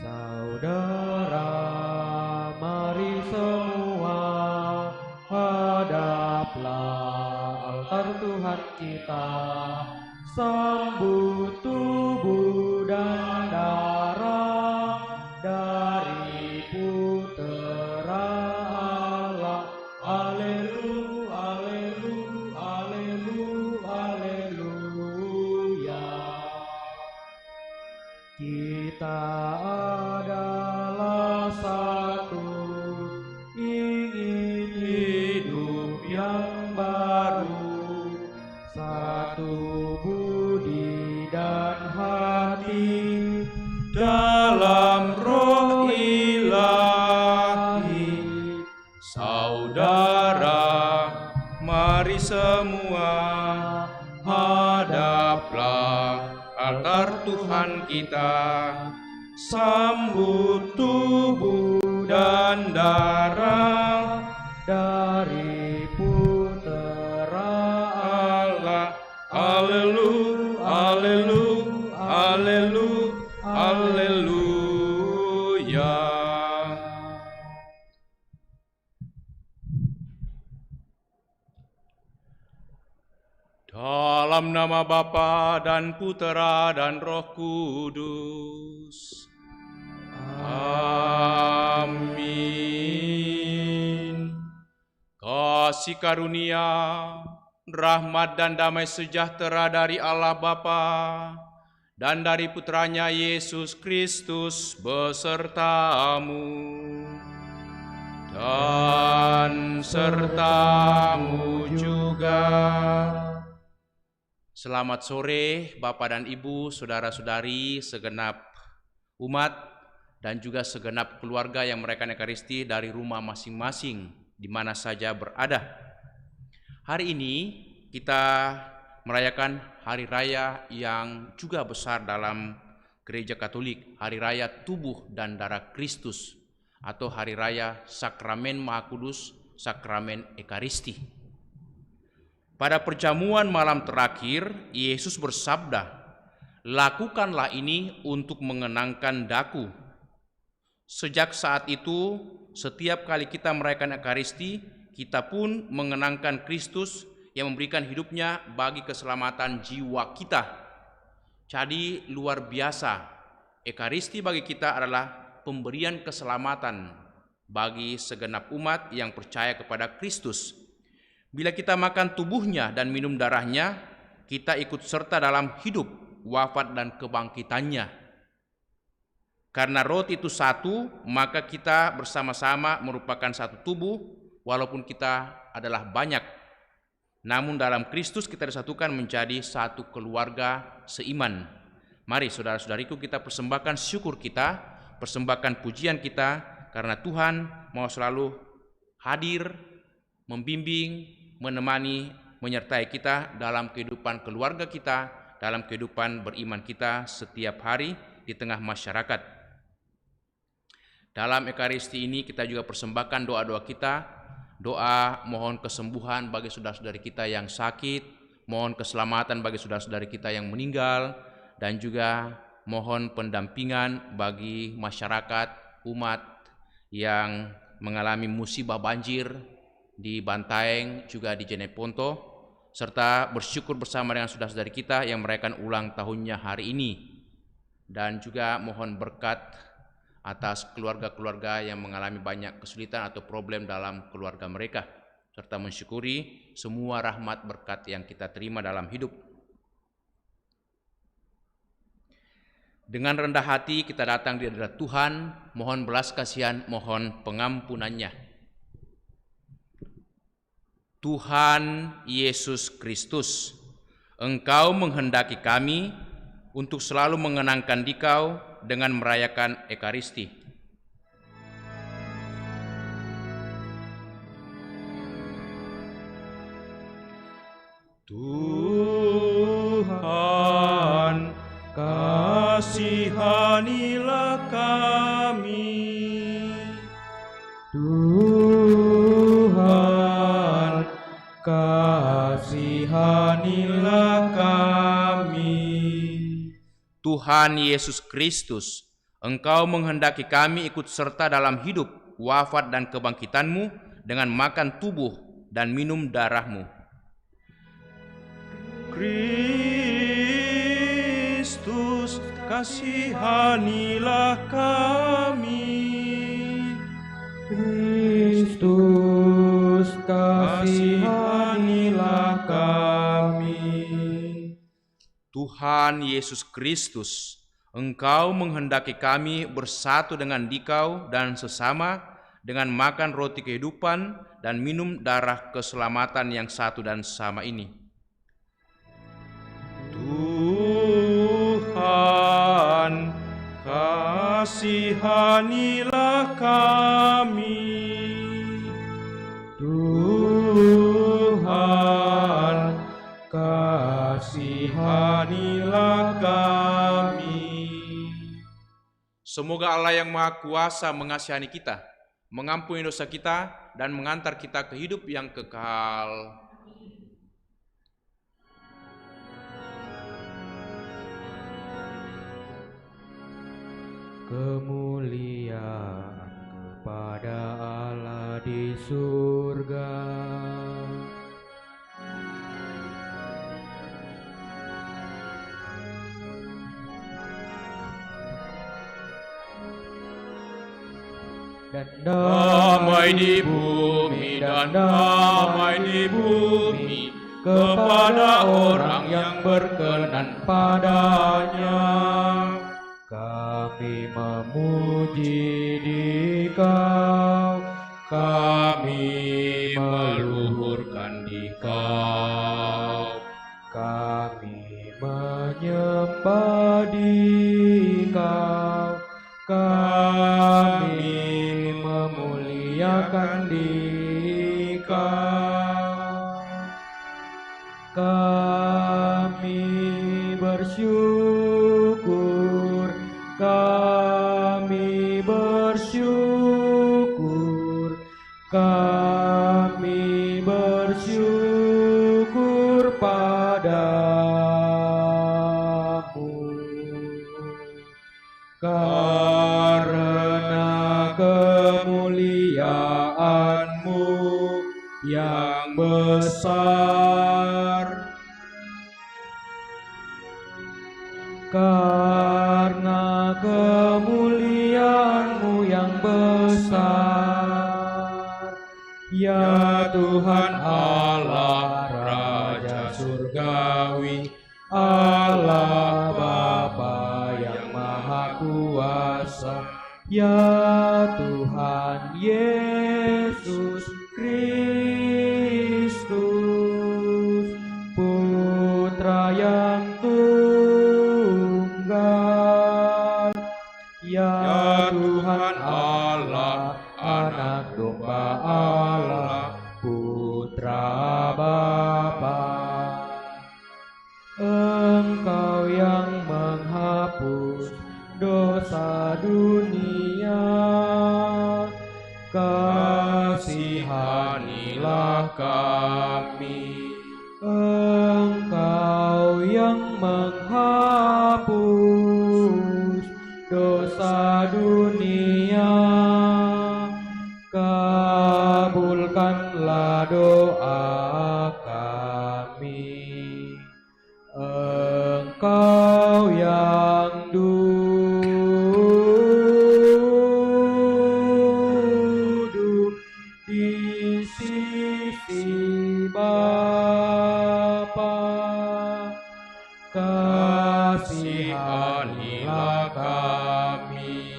Saudara, mari semua hadaplah altar Tuhan kita, sambut tubuh dan darah dari Putera Allah. Haleluya, haleluya, haleluya, haleluya. Kita adalah satu, ingin hidup yang baru, satu budi dan hati dalam roh ilahi. Saudara, mari semua hadaplah altar Tuhan kita, sambut tubuh dan darah dari Putera Allah. Haleluya, haleluya, haleluya, haleluya. Dalam nama Bapa dan Putera dan Roh Kudus. Amin. Kasih karunia, rahmat dan damai sejahtera dari Allah Bapa dan dari Putranya Yesus Kristus besertamu dan sertamu juga. Selamat sore Bapak dan Ibu, saudara-saudari, segenap umat dan juga segenap keluarga yang merayakan Ekaristi dari rumah masing-masing di mana saja berada. Hari ini kita merayakan hari raya yang juga besar dalam Gereja Katolik, hari raya tubuh dan darah Kristus atau hari raya Sakramen Maha Kudus, Sakramen Ekaristi. Pada perjamuan malam terakhir, Yesus bersabda, "Lakukanlah ini untuk mengenangkan Daku." Sejak saat itu, setiap kali kita merayakan Ekaristi, kita pun mengenangkan Kristus yang memberikan hidupnya bagi keselamatan jiwa kita. Jadi luar biasa, Ekaristi bagi kita adalah pemberian keselamatan bagi segenap umat yang percaya kepada Kristus. Bila kita makan tubuhnya dan minum darahnya, kita ikut serta dalam hidup, wafat dan kebangkitannya. Karena roti itu satu, maka kita bersama-sama merupakan satu tubuh, walaupun kita adalah banyak. Namun dalam Kristus kita disatukan menjadi satu keluarga seiman. Mari saudara-saudariku, kita persembahkan syukur kita, persembahkan pujian kita, karena Tuhan mau selalu hadir, membimbing, menemani, menyertai kita dalam kehidupan keluarga kita, dalam kehidupan beriman kita setiap hari di tengah masyarakat. Dalam Ekaristi ini kita juga persembahkan doa-doa kita, doa mohon kesembuhan bagi saudara-saudari kita yang sakit, mohon keselamatan bagi saudara-saudari kita yang meninggal, dan juga mohon pendampingan bagi masyarakat, umat yang mengalami musibah banjir di Bantaeng, juga di Jeneponto, serta bersyukur bersama dengan saudara-saudari kita yang merayakan ulang tahunnya hari ini. Dan juga mohon berkat atas keluarga-keluarga yang mengalami banyak kesulitan atau problem dalam keluarga mereka, serta mensyukuri semua rahmat berkat yang kita terima dalam hidup. Dengan rendah hati kita datang di hadirat Tuhan, mohon belas kasihan, mohon pengampunannya. Tuhan Yesus Kristus, Engkau menghendaki kami untuk selalu mengenangkan Dikau dengan merayakan Ekaristi. Tuhan, kasihanilah kami. Tuhan, kasihanilah kami. Tuhan Yesus Kristus, Engkau menghendaki kami ikut serta dalam hidup, wafat dan kebangkitan-Mu dengan makan tubuh dan minum darah-Mu. Kristus, kasihanilah kami. Kristus, kasihanilah kami. Tuhan Yesus Kristus, Engkau menghendaki kami bersatu dengan Dikau dan sesama dengan makan roti kehidupan dan minum darah keselamatan yang satu dan sama ini. Tuhan, kasihanilah kami. Tuhan, kasihanilah kami. Semoga Allah yang Maha Kuasa mengasihani kita, mengampuni dosa kita, dan mengantar kita ke hidup yang kekal. Kemuliaan kepada Allah di surga, dan Damai di bumi dan damai di bumi kepada orang yang berkenan padanya. Kami memuji Dikau, kami meluhurkan Dikau, kami menyembah Dikau, kami memuliakan Dikau, kami bersyukur, kami bersyukur, kami bersyukur padamu, karena kemuliaan-Mu yang besar, karena kemuliaan-Mu yang besar, ya Tuhan Allah Raja Surgawi, Allah Bapa yang Maha Kuasa, ya Tuhan Yesus Kristus, Putra yang tunggal, ya Tuhan Allah, Anak Domba Allah, Putra Bapa. Engkau yang menghapus dosa dunia, kasihanilah kami. Engkau yang menghapus dosa dunia, kabulkanlah doa kami. Engkau yang duduk di sisi Bapa, kasihanilah kami.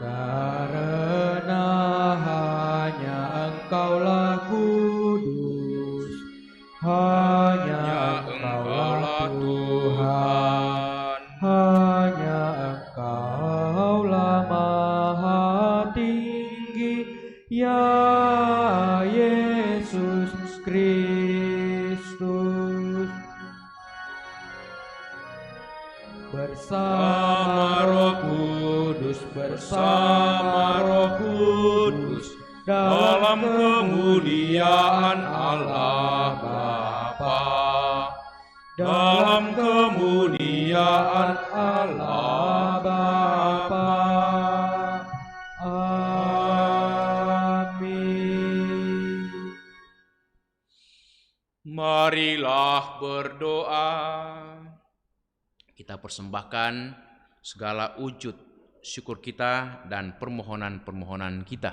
Karena hanya Engkaulah kudus, hanya Engkaulah Tuhan, hanya Engkaulah Maha Tinggi, ya Yesus Kristus. Bersama Roh Kudus, bersama Roh Kudus, dalam kemuliaan Allah Bapa, dalam Marilah berdoa. Kita persembahkan segala wujud syukur kita dan permohonan-permohonan kita.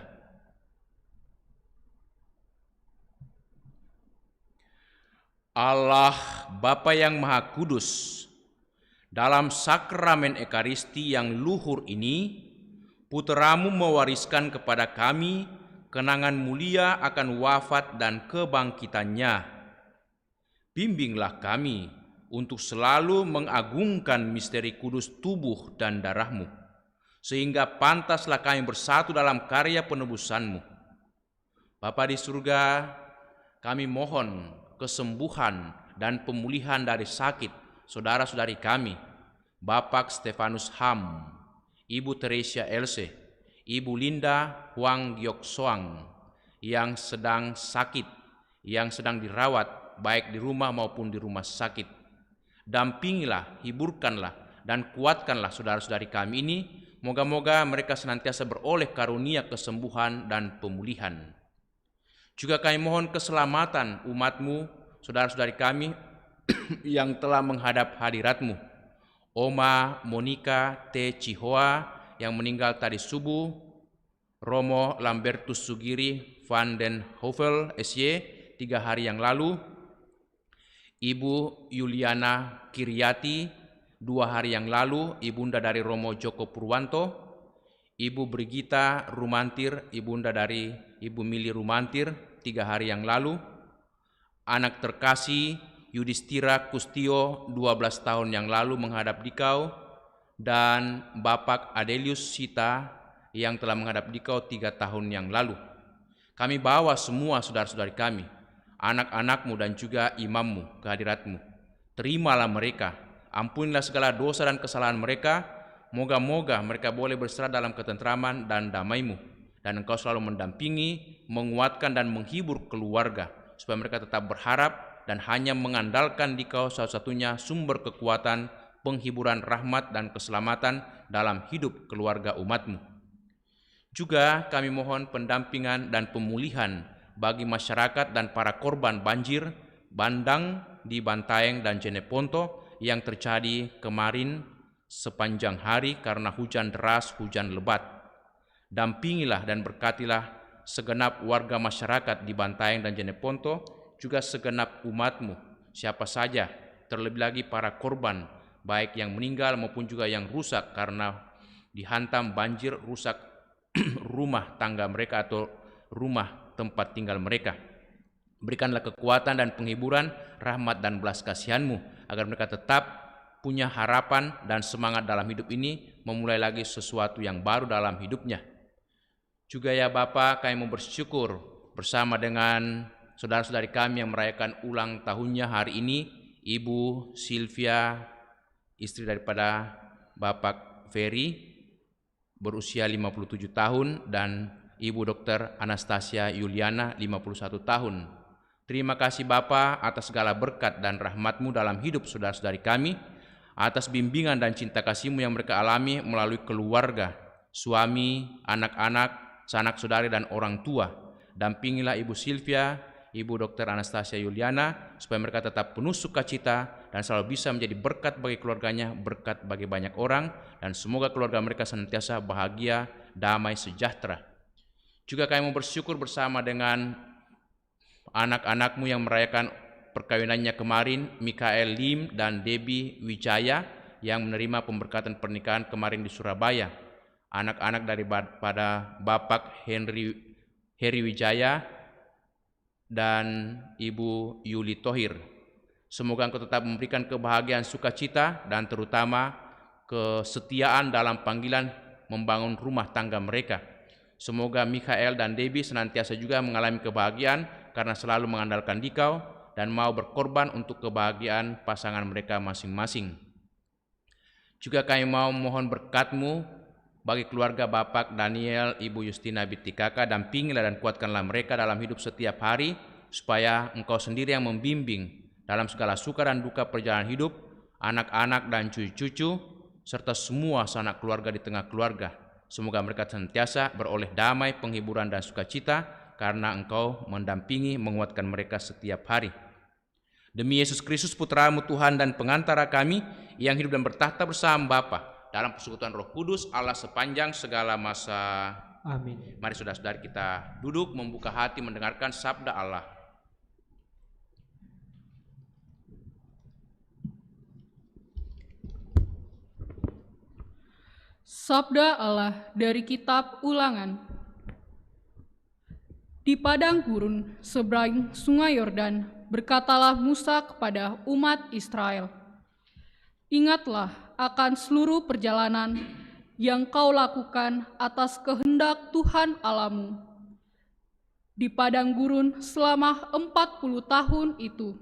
Allah Bapa yang Maha Kudus, dalam sakramen Ekaristi yang luhur ini, Putra-Mu mewariskan kepada kami kenangan mulia akan wafat dan kebangkitannya. Bimbinglah kami untuk selalu mengagungkan misteri kudus tubuh dan darah-Mu, sehingga pantaslah kami bersatu dalam karya penebusan-Mu. Bapa di surga, kami mohon kesembuhan dan pemulihan dari sakit saudara-saudari kami, Bapak Stefanus Ham, Ibu Teresia Else, Ibu Linda Huang Giok Soang, yang sedang sakit, yang sedang dirawat baik di rumah maupun di rumah sakit. Dampingilah, hiburkanlah, dan kuatkanlah saudara-saudari kami ini. Moga-moga mereka senantiasa beroleh karunia kesembuhan dan pemulihan. Juga kami mohon keselamatan umat-Mu, saudara-saudari kami yang telah menghadap hadirat-Mu. Oma Monica T. Cihoa yang meninggal tadi subuh, Romo Lambertus Sugiri van den Hovel SY 3 hari yang lalu, Ibu Yuliana Kiryati 2 hari yang lalu, ibunda dari Romo Joko Purwanto, Ibu Brigita Rumantir, ibunda dari Ibu Mili Rumantir 3 hari yang lalu, anak terkasih Yudhistira Kustio 12 tahun yang lalu menghadap dikau, dan Bapak Adelius Sita yang telah menghadap dikau 3 tahun yang lalu. Kami bawa semua saudara-saudari kami, anak-anak-Mu dan juga imam-Mu ke hadirat-Mu. Terimalah mereka, ampunilah segala dosa dan kesalahan mereka. Moga-moga mereka boleh berserah dalam ketentraman dan damai-Mu, dan Engkau selalu mendampingi, menguatkan dan menghibur keluarga, supaya mereka tetap berharap dan hanya mengandalkan Dikau satu-satunya sumber kekuatan, penghiburan, rahmat dan keselamatan dalam hidup keluarga umat-Mu. Juga kami mohon pendampingan dan pemulihan bagi masyarakat dan para korban banjir bandang di Bantaeng dan Jeneponto yang terjadi kemarin sepanjang hari karena hujan deras, hujan lebat. Dampingilah dan berkatilah segenap warga masyarakat di Bantaeng dan Jeneponto, juga segenap umat-Mu, siapa saja, terlebih lagi para korban, baik yang meninggal maupun juga yang rusak karena dihantam banjir, rusak rumah tangga mereka atau rumah tempat tinggal mereka. Berikanlah kekuatan dan penghiburan, rahmat dan belas kasihan-Mu, agar mereka tetap punya harapan dan semangat dalam hidup ini, memulai lagi sesuatu yang baru dalam hidupnya. Juga ya Bapa, kami mau bersyukur bersama dengan saudara-saudari kami yang merayakan ulang tahunnya hari ini, Ibu Sylvia, istri daripada Bapak Ferry, berusia 57 tahun, dan Ibu Dr. Anastasia Yuliana 51 tahun. Terima kasih Bapa atas segala berkat dan rahmat-Mu dalam hidup saudara-saudari kami, atas bimbingan dan cinta kasih-Mu yang mereka alami melalui keluarga, suami, anak-anak, sanak saudari dan orang tua. Dampingilah Ibu Sylvia, Ibu Dr. Anastasia Yuliana, supaya mereka tetap penuh sukacita dan selalu bisa menjadi berkat bagi keluarganya, berkat bagi banyak orang, dan semoga keluarga mereka senantiasa bahagia, damai, sejahtera. Juga kami mau bersyukur bersama dengan anak-anak-Mu yang merayakan perkawinannya kemarin, Mikael Lim dan Debbie Wijaya, yang menerima pemberkatan pernikahan kemarin di Surabaya. Anak-anak daripada Bapak Heri Wijaya dan Ibu Yuli Tohir. Semoga Engkau tetap memberikan kebahagiaan, sukacita, dan terutama kesetiaan dalam panggilan membangun rumah tangga mereka. Semoga Mikael dan Debbie senantiasa juga mengalami kebahagiaan karena selalu mengandalkan Dikau dan mau berkorban untuk kebahagiaan pasangan mereka masing-masing. Juga kami mau mohon berkat-Mu bagi keluarga Bapak Daniel, Ibu Justina Bitikaka, dampingilah dan kuatkanlah mereka dalam hidup setiap hari, supaya Engkau sendiri yang membimbing dalam segala suka dan duka perjalanan hidup, anak-anak dan cucu-cucu, serta semua sanak keluarga di tengah keluarga. Semoga mereka senantiasa beroleh damai, penghiburan dan sukacita, karena Engkau mendampingi, menguatkan mereka setiap hari. Demi Yesus Kristus Putra-Mu Tuhan dan pengantara kami, yang hidup dan bertahta bersama Bapa dalam persekutuan Roh Kudus, Allah sepanjang segala masa. Amin. Mari saudara-saudari kita duduk membuka hati mendengarkan sabda Allah. Sabda Allah dari kitab Ulangan. Di padang gurun seberang sungai Yordan, berkatalah Musa kepada umat Israel, "Ingatlah akan seluruh perjalanan yang kau lakukan atas kehendak Tuhan Allahmu di padang gurun selama 40 tahun itu.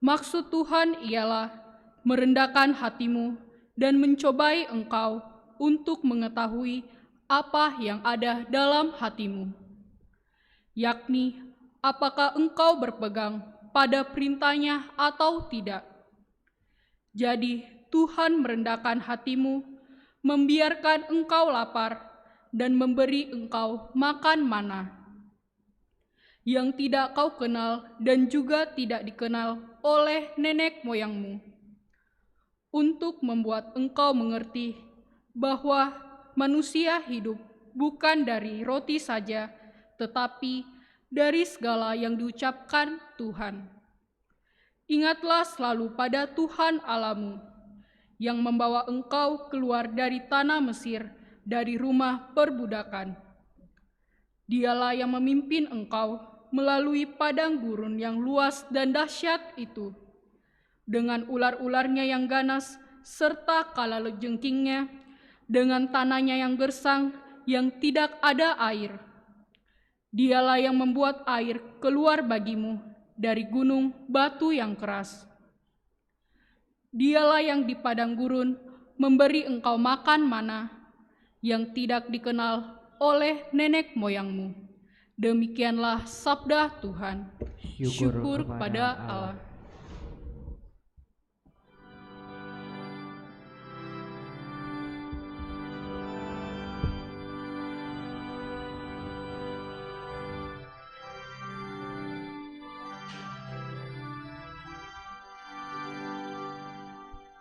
Maksud Tuhan ialah merendahkan hatimu dan mencobai engkau untuk mengetahui apa yang ada dalam hatimu, yakni apakah engkau berpegang pada perintahnya atau tidak. Jadi Tuhan merendahkan hatimu, membiarkan engkau lapar, dan memberi engkau makan mana, yang tidak kau kenal dan juga tidak dikenal oleh nenek moyangmu, untuk membuat engkau mengerti bahwa manusia hidup bukan dari roti saja, tetapi dari segala yang diucapkan Tuhan. Ingatlah selalu pada Tuhan Allahmu, yang membawa engkau keluar dari tanah Mesir, dari rumah perbudakan. Dialah yang memimpin engkau melalui padang gurun yang luas dan dahsyat itu, dengan ular-ularnya yang ganas, serta kalalejengkingnya, dengan tanahnya yang gersang, yang tidak ada air. Dialah yang membuat air keluar bagimu dari gunung batu yang keras. Dialah yang di padang gurun memberi engkau makan mana, yang tidak dikenal oleh nenek moyangmu. Demikianlah sabda Tuhan. Syukur kepada Allah.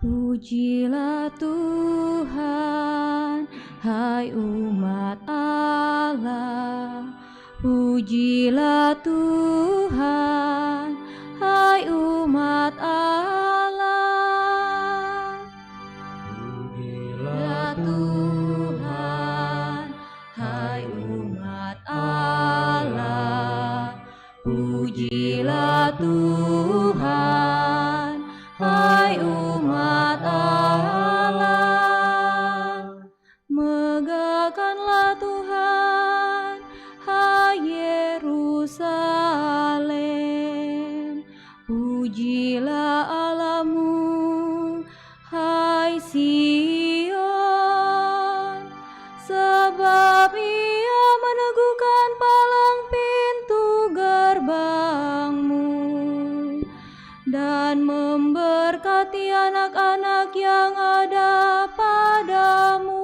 Pujilah Tuhan, hai umat Allah. Pujilah Tuhan, hai umat Allah. Pujilah Tuhan, hai umat Allah. Pujilah Tuhan, hai umat Allah. Megahkanlah Tuhan, hai Yerusalem. Pujilah Allahmu, hai Sion. Sebab Ia meneguhkan palang pintu gerbangmu, dan memberkati anak-anak yang ada padamu.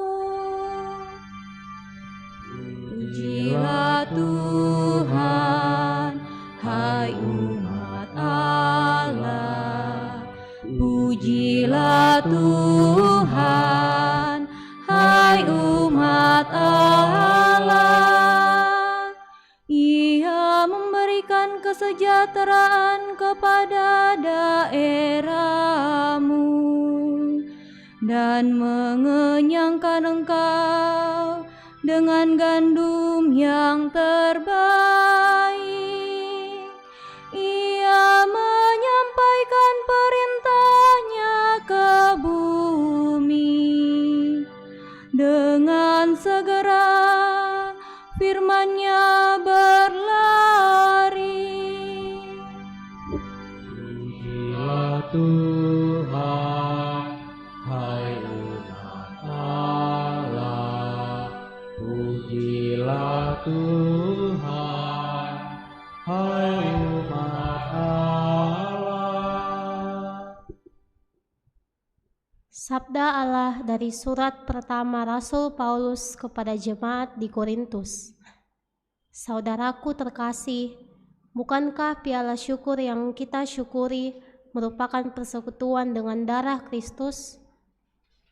Pujilah Tuhan, hai umat Allah. Pujilah Tuhan, hai umat Allah. Ia memberikan kesejahteraan kepada daerahmu dan mengenyangkan engkau dengan gandum yang terbaik. Ia menyampaikan perintahnya ke bumi, dengan segera firman-Nya berlari. Pujilah Tuhan, hai umat Allah. Pujilah Tuhan, hai umat Allah. Sabda Allah dari surat pertama Rasul Paulus kepada jemaat di Korintus. Saudaraku terkasih, Bukankah piala syukur yang kita syukuri merupakan persekutuan dengan darah Kristus?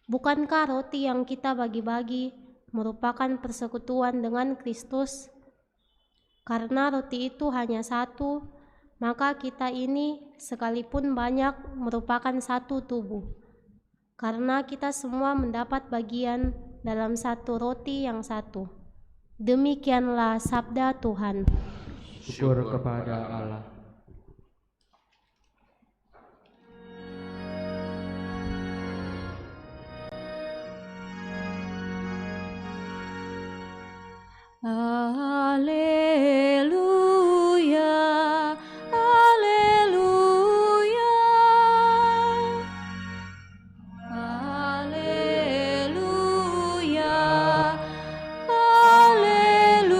Bukankah roti yang kita bagi-bagi merupakan persekutuan dengan Kristus? Karena roti itu hanya satu, maka kita ini sekalipun banyak merupakan satu tubuh. Karena kita semua mendapat bagian dalam satu roti yang satu. Demikianlah sabda Tuhan. Syukur kepada Allah. Haleluya, haleluya, haleluya, haleluya.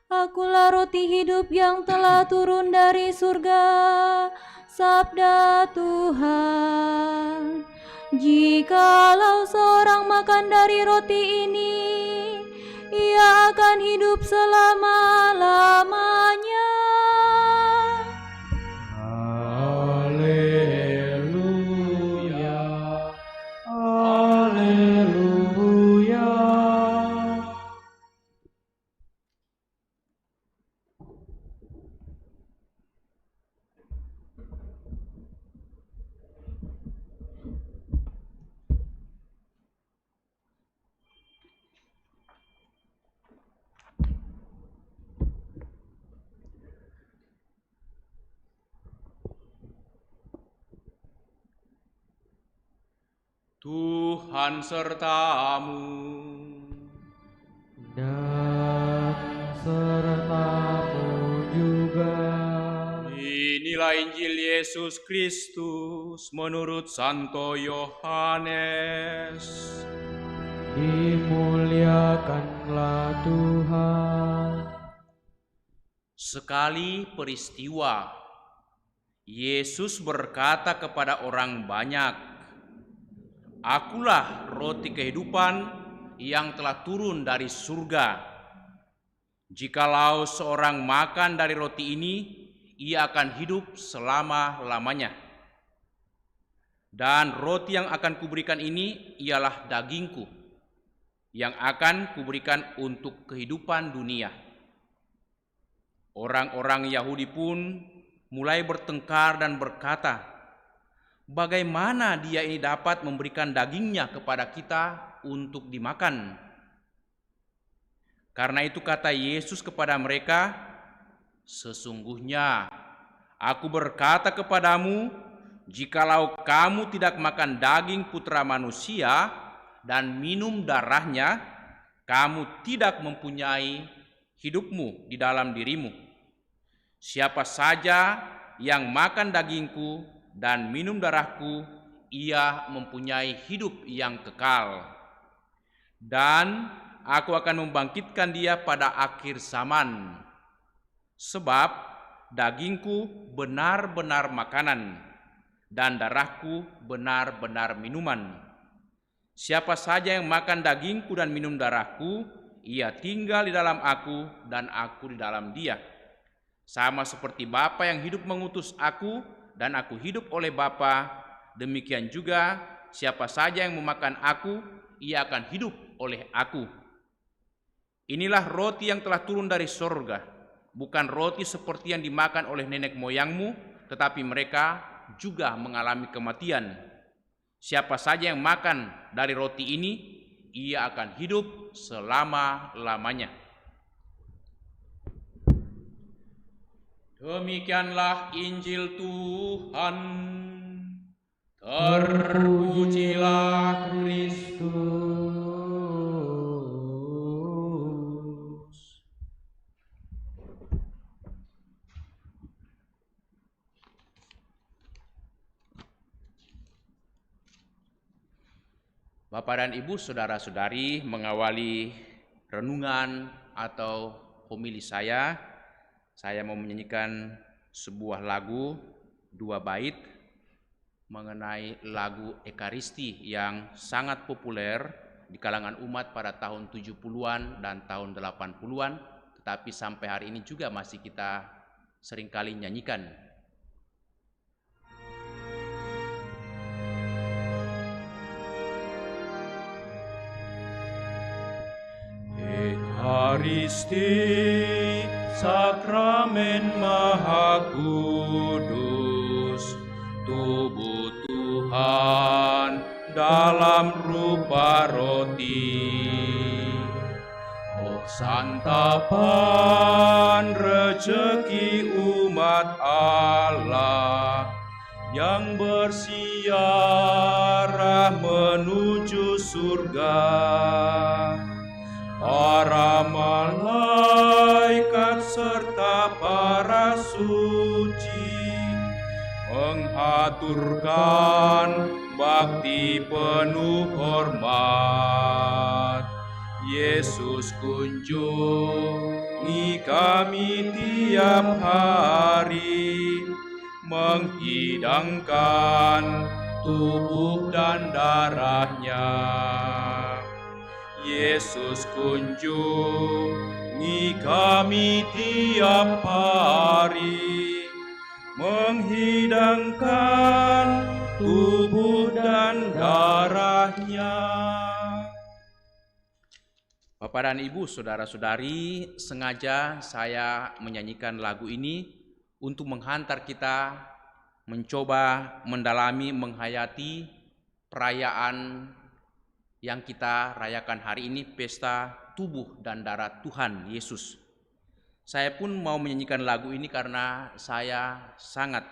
Akulah roti hidup yang telah turun dari surga, sabda Tuhan. Jikalau seorang makan dari roti ini, ia akan hidup selama-lamanya. Haleluya, haleluya. Tuhan sertamu. Dan sertamu juga. Inilah Injil Yesus Kristus menurut Santo Yohanes. Dimuliakanlah Tuhan. Sekali peristiwa, Yesus berkata kepada orang banyak, "Akulah roti kehidupan yang telah turun dari surga. Jikalau seorang makan dari roti ini, ia akan hidup selama-lamanya. Dan roti yang akan kuberikan ini ialah dagingku, yang akan kuberikan untuk kehidupan dunia." Orang-orang Yahudi pun mulai bertengkar dan berkata, "Bagaimana dia ini dapat memberikan dagingnya kepada kita untuk dimakan?" Karena itu kata Yesus kepada mereka, "Sesungguhnya aku berkata kepadamu, jikalau kamu tidak makan daging Putra Manusia dan minum darahnya, kamu tidak mempunyai hidupmu di dalam dirimu. Siapa saja yang makan dagingku dan minum darahku, ia mempunyai hidup yang kekal. Dan aku akan membangkitkan dia pada akhir zaman. Sebab dagingku benar-benar makanan, dan darahku benar-benar minuman. Siapa saja yang makan dagingku dan minum darahku, ia tinggal di dalam aku dan aku di dalam dia. Sama seperti Bapa yang hidup mengutus aku dan aku hidup oleh Bapa, demikian juga siapa saja yang memakan aku, ia akan hidup oleh aku. Inilah roti yang telah turun dari sorga, bukan roti seperti yang dimakan oleh nenek moyangmu, tetapi mereka juga mengalami kematian. Siapa saja yang makan dari roti ini, ia akan hidup selama-lamanya." Demikianlah Injil Tuhan. Terpujilah Kristus. Bapak dan Ibu, saudara-saudari, mengawali renungan atau homili saya mau menyanyikan sebuah lagu 2 bait mengenai lagu Ekaristi yang sangat populer di kalangan umat pada tahun 70-an dan tahun 80-an, tetapi sampai hari ini juga masih kita seringkali nyanyikan. Ekaristi, sakramen Maha Kudus, tubuh Tuhan dalam rupa roti. Oh santapan rezeki umat Allah yang bersiarah menuju surga. Para malaikat serta para suci mengaturkan bakti penuh hormat. Yesus kunjungi kami tiap hari, menghidangkan tubuh dan darahnya. Yesus kunjungi kami tiap hari, menghidangkan tubuh dan darahnya. Bapak dan Ibu, saudara-saudari, sengaja saya menyanyikan lagu ini untuk menghantar kita mencoba mendalami, menghayati perayaan yang kita rayakan hari ini, pesta tubuh dan darah Tuhan Yesus. Saya pun mau menyanyikan lagu ini karena saya sangat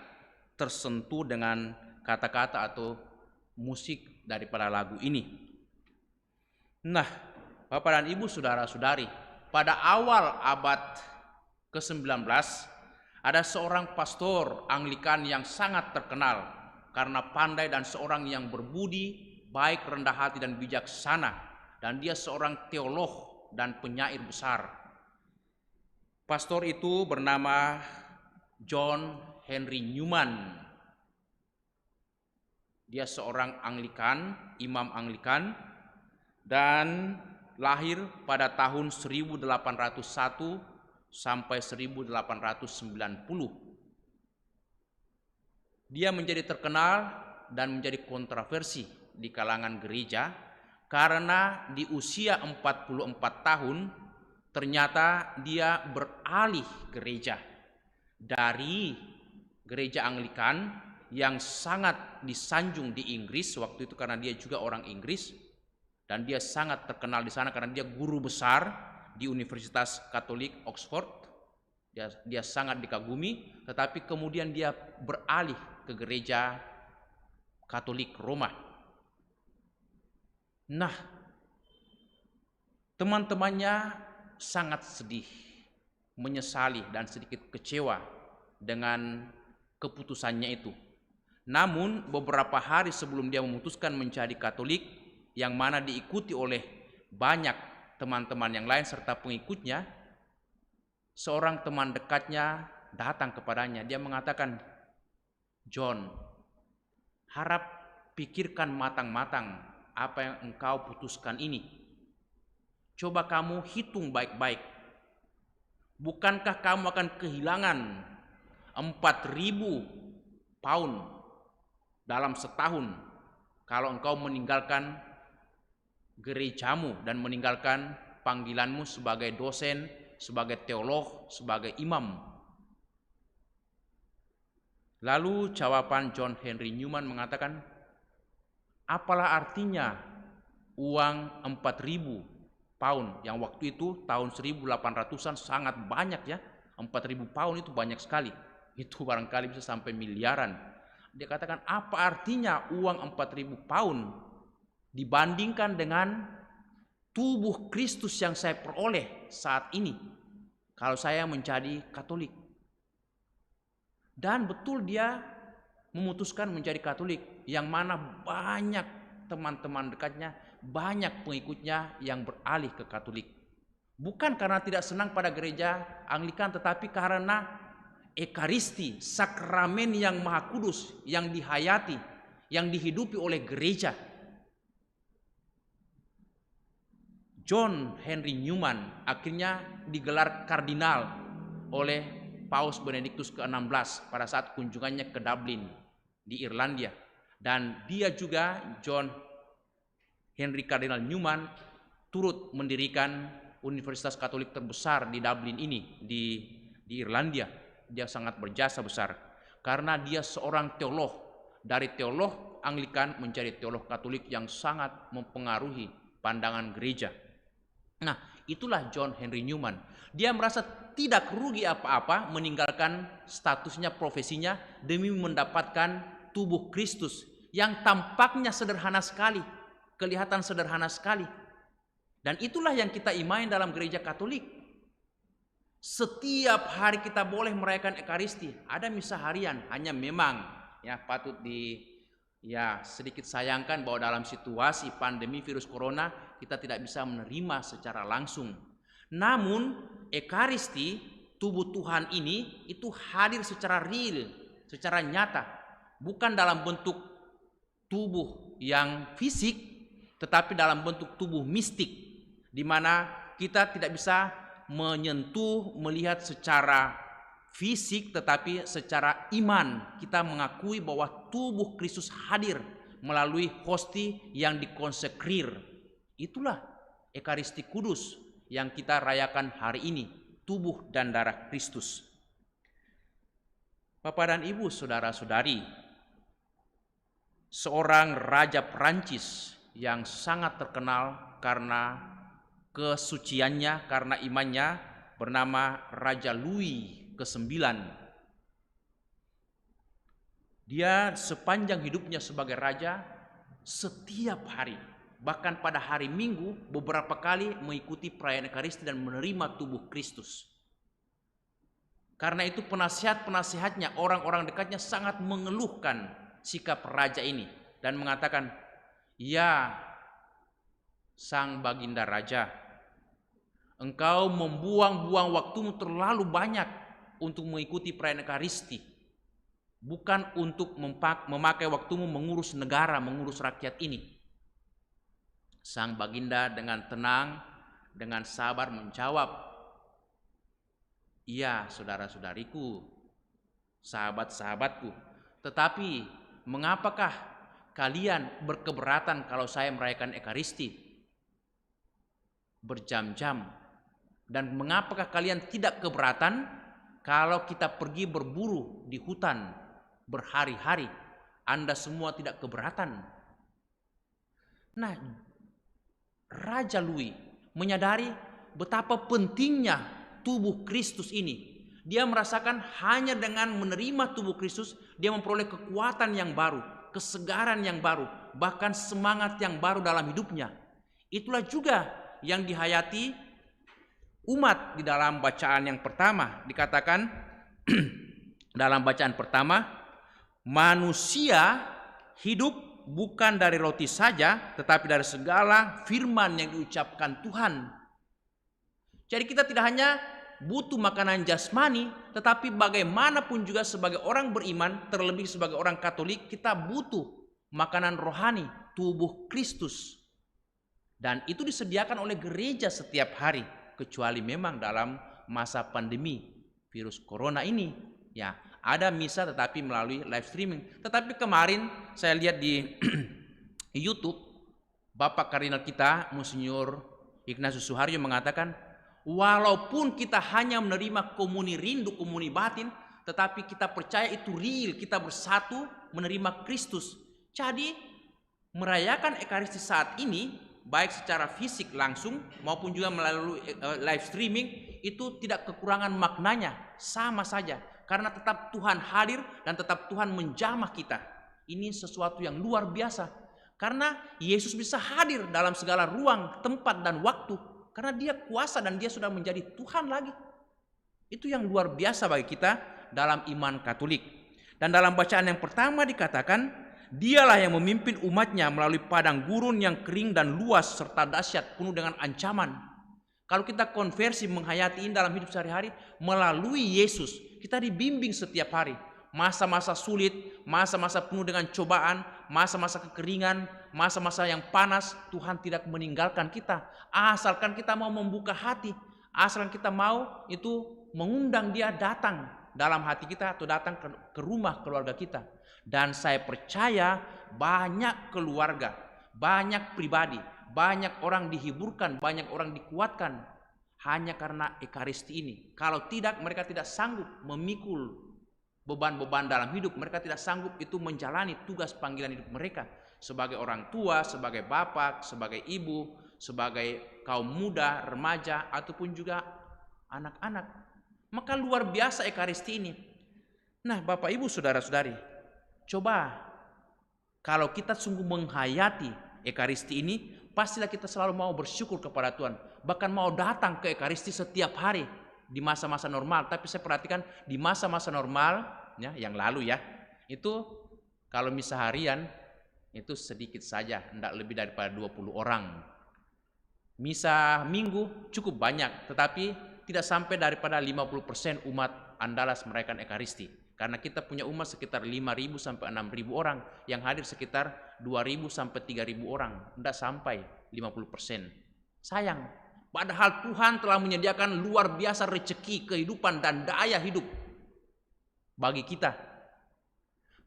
tersentuh dengan kata-kata atau musik daripada lagu ini. Nah, Bapak dan Ibu, saudara-saudari, pada awal abad ke-19 ada seorang pastor Anglikan yang sangat terkenal karena pandai dan seorang yang berbudi, baik, rendah hati dan bijaksana, dan dia seorang teolog dan penyair besar. Pastor itu bernama John Henry Newman. Dia seorang Anglikan, imam Anglikan, dan lahir pada tahun 1801 sampai 1890. Dia menjadi terkenal dan menjadi kontroversi di kalangan gereja karena di usia 44 tahun ternyata dia beralih gereja dari gereja Anglikan yang sangat disanjung di Inggris waktu itu karena dia juga orang Inggris, dan dia sangat terkenal di sana karena dia guru besar di Universitas Katolik Oxford. Dia sangat dikagumi, tetapi kemudian dia beralih ke gereja Katolik Roma. Nah, teman-temannya sangat sedih, menyesali dan sedikit kecewa dengan keputusannya itu. Namun beberapa hari sebelum dia memutuskan menjadi Katolik, yang mana diikuti oleh banyak teman-teman yang lain serta pengikutnya, seorang teman dekatnya datang kepadanya. Dia mengatakan, "John, harap pikirkan matang-matang apa yang engkau putuskan ini. Coba kamu hitung baik-baik. Bukankah kamu akan kehilangan 4.000 pound dalam setahun kalau engkau meninggalkan gerejamu dan meninggalkan panggilanmu sebagai dosen, sebagai teolog, sebagai imam?" Lalu jawaban John Henry Newman mengatakan, "Apalah artinya uang 4.000 pound yang waktu itu tahun 1800-an sangat banyak ya. 4.000 pound itu banyak sekali. Itu barangkali bisa sampai miliaran." Dia katakan, apa artinya uang 4.000 pound dibandingkan dengan tubuh Kristus yang saya peroleh saat ini kalau saya menjadi Katolik. Dan betul dia memutuskan menjadi Katolik, yang mana banyak teman-teman dekatnya, banyak pengikutnya yang beralih ke Katolik. Bukan karena tidak senang pada gereja Anglikan, tetapi karena Ekaristi, sakramen yang Maha Kudus, yang dihayati, yang dihidupi oleh gereja. John Henry Newman akhirnya digelar kardinal oleh Paus Benediktus ke-16 pada saat kunjungannya ke Dublin di Irlandia. Dan dia juga, John Henry Cardinal Newman, turut mendirikan Universitas Katolik terbesar di Dublin ini, di Irlandia. Dia sangat berjasa besar karena dia seorang teolog, dari teolog Anglikan menjadi teolog Katolik yang sangat mempengaruhi pandangan gereja. Nah, itulah John Henry Newman. Dia merasa tidak rugi apa-apa meninggalkan statusnya, profesinya demi mendapatkan tubuh Kristus yang tampaknya sederhana sekali, kelihatan sederhana sekali. Dan itulah yang kita imani dalam gereja Katolik. Setiap hari kita boleh merayakan Ekaristi. Ada misa harian, hanya memang ya patut sedikit sayangkan bahwa dalam situasi pandemi virus corona kita tidak bisa menerima secara langsung. Namun Ekaristi, tubuh Tuhan ini itu hadir secara real, secara nyata, bukan dalam bentuk tubuh yang fisik, tetapi dalam bentuk tubuh mistik, di mana kita tidak bisa menyentuh, melihat secara fisik, tetapi secara iman kita mengakui bahwa tubuh Kristus hadir melalui hosti yang dikonsekrir. Itulah Ekaristi Kudus yang kita rayakan hari ini, tubuh dan darah Kristus. Bapak dan Ibu, saudara-saudari, seorang raja Perancis yang sangat terkenal karena kesuciannya, karena imannya, bernama Raja Louis ke-9. Dia sepanjang hidupnya sebagai raja setiap hari, bahkan pada hari Minggu beberapa kali mengikuti perayaan Ekaristi dan menerima tubuh Kristus. Karena itu penasihat-penasihatnya, orang-orang dekatnya sangat mengeluhkan sikap raja ini dan mengatakan, "Ya, Sang Baginda Raja, engkau membuang-buang waktumu terlalu banyak untuk mengikuti perayaan Ekaristi, bukan untuk memakai waktumu mengurus negara, mengurus rakyat ini." Sang Baginda dengan tenang, dengan sabar menjawab, "Iya, saudara-saudariku, sahabat-sahabatku, tetapi mengapakah kalian berkeberatan kalau saya merayakan Ekaristi berjam-jam? Dan mengapakah kalian tidak keberatan kalau kita pergi berburu di hutan berhari-hari? Anda semua tidak keberatan." Nah, Raja Louis menyadari betapa pentingnya tubuh Kristus ini. Dia merasakan hanya dengan menerima tubuh Kristus, dia memperoleh kekuatan yang baru, kesegaran yang baru, bahkan semangat yang baru dalam hidupnya. Itulah juga yang dihayati umat di dalam bacaan yang pertama. Dikatakan dalam bacaan pertama, manusia hidup bukan dari roti saja, tetapi dari segala firman yang diucapkan Tuhan. Jadi kita tidak hanya butuh makanan jasmani, tetapi bagaimanapun juga sebagai orang beriman, terlebih sebagai orang Katolik, kita butuh makanan rohani, tubuh Kristus. Dan itu disediakan oleh gereja setiap hari, kecuali memang dalam masa pandemi virus corona ini. Ya, ada misa tetapi melalui live streaming. Tetapi kemarin saya lihat di YouTube, Bapak Kardinal kita, Monsinyur Ignatius Suharyo mengatakan, walaupun kita hanya menerima komuni rindu, komuni batin, tetapi kita percaya itu real, kita bersatu menerima Kristus. Jadi merayakan Ekaristi saat ini, baik secara fisik langsung maupun juga melalui live streaming, itu tidak kekurangan maknanya, sama saja. Karena tetap Tuhan hadir dan tetap Tuhan menjamah kita. Ini sesuatu yang luar biasa. Karena Yesus bisa hadir dalam segala ruang, tempat, dan waktu. Karena dia kuasa dan dia sudah menjadi Tuhan lagi. Itu yang luar biasa bagi kita dalam iman Katolik. Dan dalam bacaan yang pertama dikatakan, dialah yang memimpin umatnya melalui padang gurun yang kering dan luas serta dahsyat penuh dengan ancaman. Kalau kita konversi menghayati ini dalam hidup sehari-hari, melalui Yesus, kita dibimbing setiap hari. Masa-masa sulit, masa-masa penuh dengan cobaan, masa-masa kekeringan, masa-masa yang panas, Tuhan tidak meninggalkan kita. Asalkan kita mau membuka hati, asalkan kita mau itu mengundang dia datang dalam hati kita atau datang ke rumah keluarga kita. Dan saya percaya banyak keluarga, banyak pribadi, banyak orang dihiburkan, banyak orang dikuatkan hanya karena Ekaristi ini. Kalau tidak, mereka tidak sanggup memikul beban-beban dalam hidup. Mereka tidak sanggup itu menjalani tugas panggilan hidup mereka sebagai orang tua, sebagai bapak, sebagai ibu, sebagai kaum muda, remaja, ataupun juga anak-anak. Maka luar biasa Ekaristi ini. Nah, Bapak Ibu, saudara-saudari, coba kalau kita sungguh menghayati Ekaristi ini, pastilah kita selalu mau bersyukur kepada Tuhan. Bahkan mau datang ke Ekaristi setiap hari di masa-masa normal. Tapi saya perhatikan di masa-masa normal ya, yang lalu ya, itu kalau misa harian itu sedikit saja, tidak lebih daripada 20 orang. Misa minggu cukup banyak, tetapi tidak sampai daripada 50% umat Andalas merayakan Ekaristi. Karena kita punya umat sekitar 5.000 sampai 6.000 orang, yang hadir sekitar 2.000 sampai 3.000 orang, tidak sampai 50%. Sayang, padahal Tuhan telah menyediakan luar biasa rezeki, kehidupan dan daya hidup bagi kita.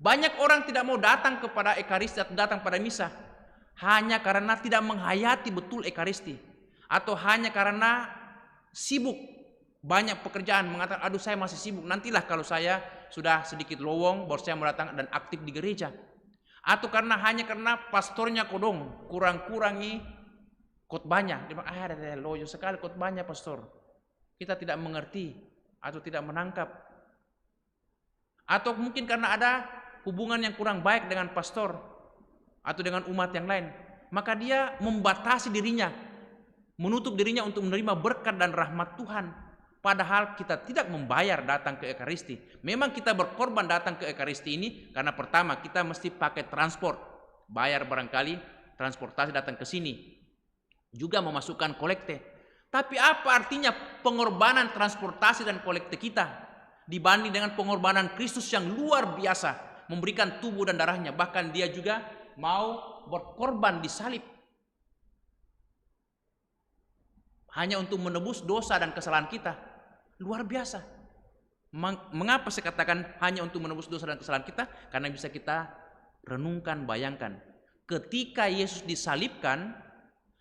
Banyak orang tidak mau datang kepada Ekaristi atau datang pada misa hanya karena tidak menghayati betul Ekaristi, atau hanya karena sibuk, banyak pekerjaan, mengatakan aduh saya masih sibuk, nantilah kalau saya sudah sedikit lowong baru saya mau datang dan aktif di gereja. Atau hanya karena pastornya kodong kurang-kurangi khotbahnya. Dia bilang ada loyo sekali khotbahnya pastor, kita tidak mengerti atau tidak menangkap. Atau mungkin karena ada hubungan yang kurang baik dengan pastor atau dengan umat yang lain, maka dia membatasi dirinya, menutup dirinya untuk menerima berkat dan rahmat Tuhan. Padahal kita tidak membayar datang ke Ekaristi. Memang kita berkorban datang ke Ekaristi ini karena pertama kita mesti pakai transport, bayar barangkali transportasi datang ke sini, juga memasukkan kolekte. Tapi apa artinya pengorbanan transportasi dan kolekte kita dibanding dengan pengorbanan Kristus yang luar biasa, memberikan tubuh dan darahnya, bahkan dia juga mau berkorban di salib hanya untuk menebus dosa dan kesalahan kita. Luar biasa. Mengapa saya katakan hanya untuk menebus dosa dan kesalahan kita? Karena bisa kita renungkan, bayangkan. Ketika Yesus disalibkan,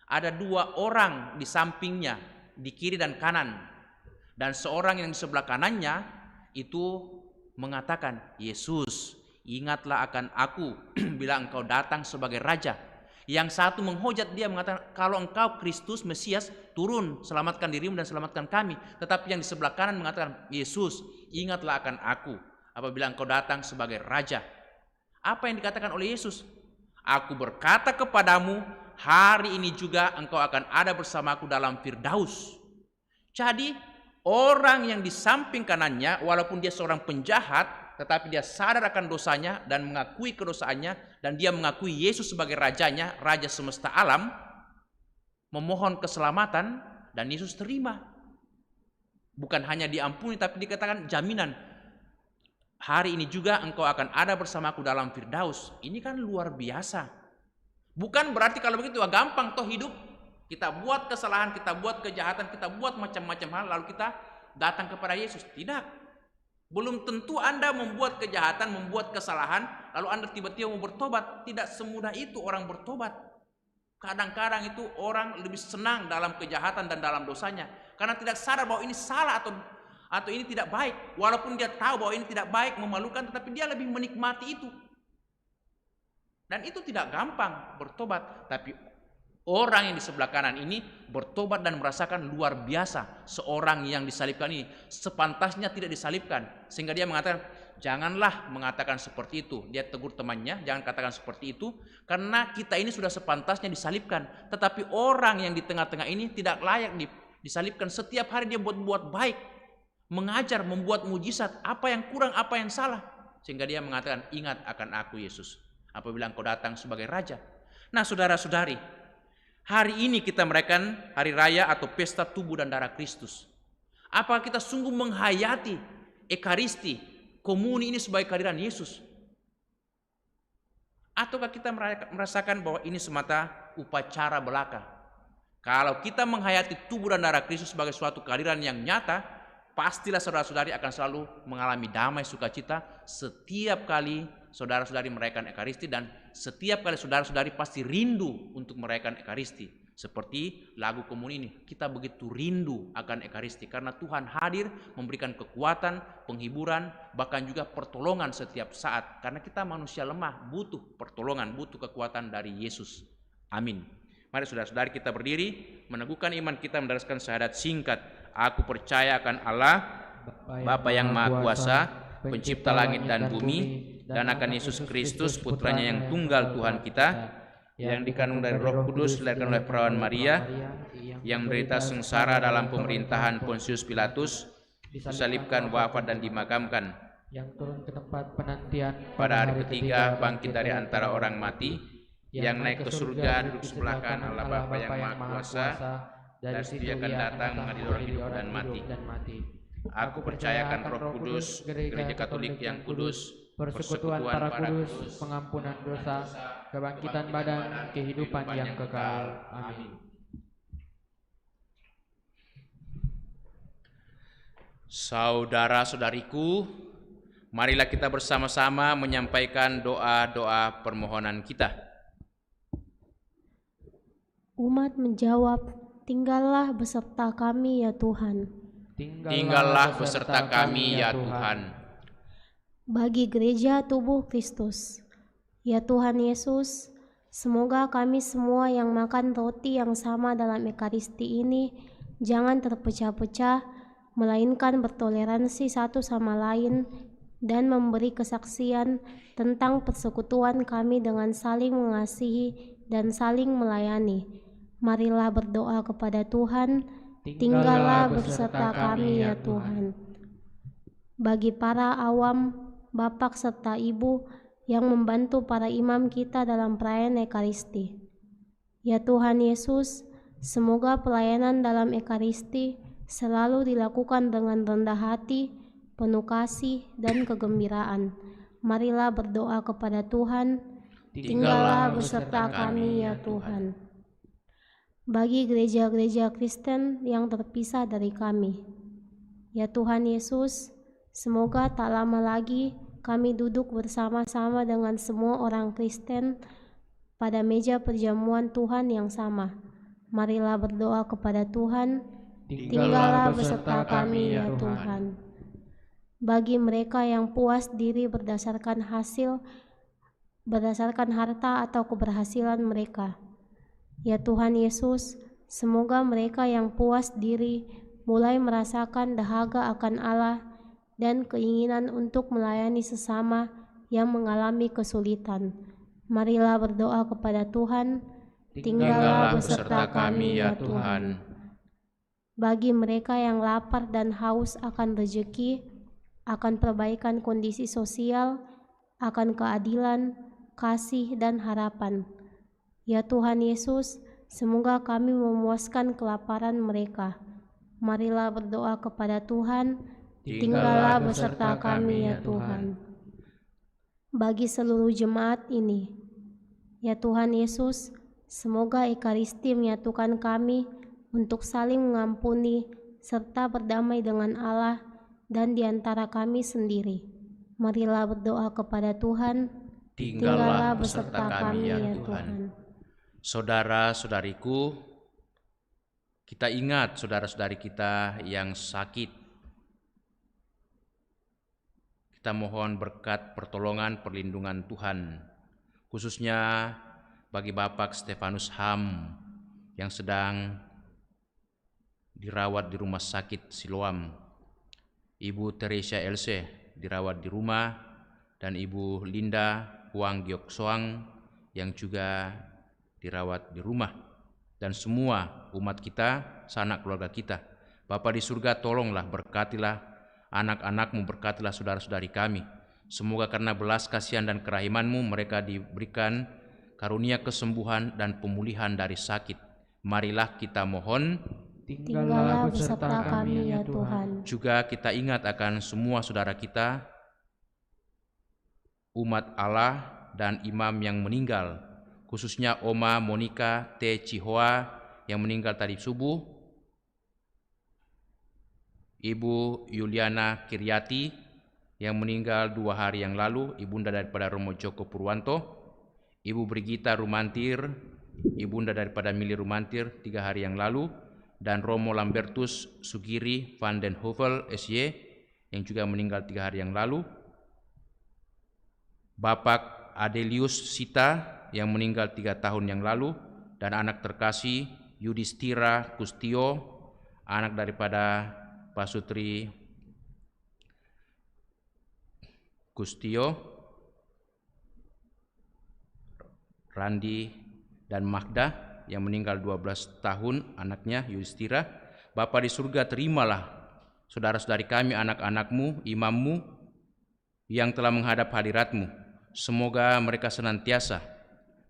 ada 2 orang di sampingnya, di kiri dan kanan. Dan seorang yang di sebelah kanannya itu mengatakan, Yesus, ingatlah akan aku bila engkau datang sebagai Raja. Yang satu menghujat dia, mengatakan kalau engkau Kristus Mesias, turun, selamatkan dirimu dan selamatkan kami. Tetapi yang di sebelah kanan mengatakan, Yesus, ingatlah akan aku apabila engkau datang sebagai Raja. Apa yang dikatakan oleh Yesus? Aku berkata kepadamu, hari ini juga engkau akan ada bersamaku dalam Firdaus. Jadi orang yang di samping kanannya, walaupun dia seorang penjahat, tetapi dia sadar akan dosanya dan mengakui kedosaannya, dan dia mengakui Yesus sebagai rajanya, Raja semesta alam, memohon keselamatan, dan Yesus terima. Bukan hanya diampuni, tapi dikatakan jaminan, hari ini juga engkau akan ada bersamaku dalam Firdaus. Ini kan luar biasa. Bukan berarti kalau begitu gampang toh hidup, kita buat kesalahan, kita buat kejahatan, kita buat macam-macam hal, lalu kita datang kepada Yesus. Tidak. Belum tentu Anda membuat kejahatan, membuat kesalahan, lalu Anda tiba-tiba mau bertobat. Tidak semudah itu orang bertobat. Kadang-kadang itu orang lebih senang dalam kejahatan dan dalam dosanya, karena tidak sadar bahwa ini salah atau ini tidak baik. Walaupun dia tahu bahwa ini tidak baik, memalukan, tetapi dia lebih menikmati itu. Dan itu tidak gampang bertobat. Tapi orang yang di sebelah kanan ini bertobat dan merasakan luar biasa. Seorang yang disalibkan ini sepantasnya tidak disalibkan. Sehingga dia mengatakan, janganlah mengatakan seperti itu. Dia tegur temannya, jangan katakan seperti itu, karena kita ini sudah sepantasnya disalibkan. Tetapi orang yang di tengah-tengah ini tidak layak disalibkan. Setiap hari dia buat baik, mengajar, membuat mujizat. Apa yang kurang, apa yang salah. Sehingga dia mengatakan, ingat akan aku Yesus apabila engkau datang sebagai Raja. Nah saudara-saudari, hari ini kita merayakan hari raya atau pesta tubuh dan darah Kristus. Apakah kita sungguh menghayati Ekaristi, komuni ini sebagai kehadiran Yesus? Ataukah kita merasakan bahwa ini semata upacara belaka? Kalau kita menghayati tubuh dan darah Kristus sebagai suatu kehadiran yang nyata, pastilah saudara-saudari akan selalu mengalami damai sukacita setiap kali saudara-saudari merayakan Ekaristi, dan setiap kali saudara-saudari pasti rindu untuk merayakan Ekaristi. Seperti lagu komuni ini, kita begitu rindu akan Ekaristi karena Tuhan hadir memberikan kekuatan, penghiburan, bahkan juga pertolongan setiap saat. Karena kita manusia lemah, butuh pertolongan, butuh kekuatan dari Yesus. Amin. Mari saudara-saudari kita berdiri, meneguhkan iman kita, mendaraskan syahadat singkat. Aku percaya akan Allah, Bapa yang Maha Kuasa, pencipta langit dan bumi, dan akan Yesus Kristus, putranya yang tunggal Tuhan kita, yang dikandung dari Roh Kudus, dilahirkan oleh perawan Maria, yang menderita sengsara dalam pemerintahan Pontius Pilatus, disalibkan, wafat dan dimakamkan, yang turun ke tempat penantian pada hari ketiga bangkit dari antara orang mati, yang naik ke surga, duduk sebelah kanan Allah Bapa yang Maha Kuasa, dari situ ia akan datang mengadili orang hidup dan mati. Aku percayakan Roh Kudus, Gereja Katolik yang kudus, persekutuan para kudus, pengampunan dosa, kebangkitan badan, kehidupan yang kekal. Amin. Saudara-saudariku, marilah kita bersama-sama menyampaikan doa-doa permohonan kita. Umat menjawab, tinggallah beserta kami ya Tuhan. Tinggallah beserta kami ya Tuhan. Bagi gereja tubuh Kristus, ya Tuhan Yesus, semoga kami semua yang makan roti yang sama dalam Ekaristi ini jangan terpecah-pecah, melainkan bertoleransi satu sama lain dan memberi kesaksian tentang persekutuan kami dengan saling mengasihi dan saling melayani. Marilah berdoa kepada Tuhan, tinggallah beserta kami ya Tuhan. Bagi para awam, bapak serta ibu yang membantu para imam kita dalam perayaan Ekaristi, ya Tuhan Yesus, semoga pelayanan dalam Ekaristi selalu dilakukan dengan rendah hati, penuh kasih dan kegembiraan. Marilah berdoa kepada Tuhan, tinggallah beserta kami ya Tuhan. Bagi gereja-gereja Kristen yang terpisah dari kami, ya Tuhan Yesus, semoga tak lama lagi kami duduk bersama-sama dengan semua orang Kristen pada meja perjamuan Tuhan yang sama. Marilah berdoa kepada Tuhan, tinggallah beserta kami ya Tuhan. Bagi mereka yang puas diri berdasarkan harta atau keberhasilan mereka, ya Tuhan Yesus, semoga mereka yang puas diri mulai merasakan dahaga akan Allah dan keinginan untuk melayani sesama yang mengalami kesulitan. Marilah berdoa kepada Tuhan, tinggallah beserta kami ya Tuhan. Bagi mereka yang lapar dan haus akan rezeki, akan perbaikan kondisi sosial, akan keadilan, kasih dan harapan, ya Tuhan Yesus, semoga kami memuaskan kelaparan mereka. Marilah berdoa kepada Tuhan, tinggallah beserta kami ya Tuhan. Bagi seluruh jemaat ini, ya Tuhan Yesus, semoga Ekaristi menyatukan kami untuk saling mengampuni serta berdamai dengan Allah dan di antara kami sendiri. Marilah berdoa kepada Tuhan, tinggallah beserta kami ya Tuhan. Saudara-saudariku, kita ingat saudara-saudari kita yang sakit. Kita mohon berkat pertolongan perlindungan Tuhan, khususnya bagi Bapak Stefanus Ham yang sedang dirawat di rumah sakit Siloam, Ibu Teresia Else dirawat di rumah, dan Ibu Linda Huang Giok Soang yang juga dirawat di rumah, dan semua umat kita, sanak keluarga kita. Bapa di surga, tolonglah berkatilah anak-anakmu, berkatilah saudara-saudari kami. Semoga karena belas kasihan dan kerahimanmu mereka diberikan karunia kesembuhan dan pemulihan dari sakit. Marilah kita mohon, tinggallah beserta kami ya Tuhan. Juga kita ingat akan semua saudara kita, umat Allah dan imam yang meninggal, khususnya Oma Monica T. Cihoa yang meninggal tadi subuh, Ibu Yuliana Kiryati yang meninggal 2 hari yang lalu, ibunda daripada Romo Joko Purwanto, Ibu Brigita Rumantir, ibunda daripada Mili Rumantir 3 hari yang lalu, dan Romo Lambertus Sugiri van den Heuvel SY yang juga meninggal 3 hari yang lalu, Bapak Adelius Sita yang meninggal 3 tahun yang lalu, dan anak terkasih Yudhistira Kustio, anak daripada Pasutri Kustio, Randi dan Magda yang meninggal 12 tahun, anaknya Yudhistira. Bapa di surga, terimalah saudara-saudari kami, anak-anakmu, imammu yang telah menghadap hadiratmu. Semoga mereka senantiasa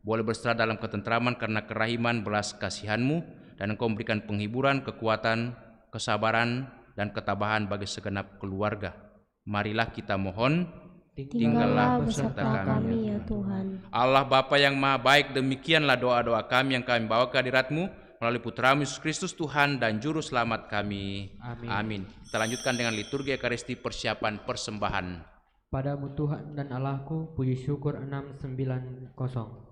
boleh berserta dalam ketentraman karena kerahiman belas kasihanmu, dan Engkau memberikan penghiburan, kekuatan, kesabaran, dan ketabahan bagi segenap keluarga. Marilah kita mohon, Tinggallah beserta kami ya Tuhan. Allah Bapa yang Maha Baik, demikianlah doa-doa kami yang kami bawa ke hadirat-Mu melalui Putra-Mu Yesus Kristus Tuhan dan Juru Selamat kami. Amin. Kita lanjutkan dengan liturgi Ekaristi persiapan persembahan. Padamu Tuhan dan Allahku, puji syukur 690.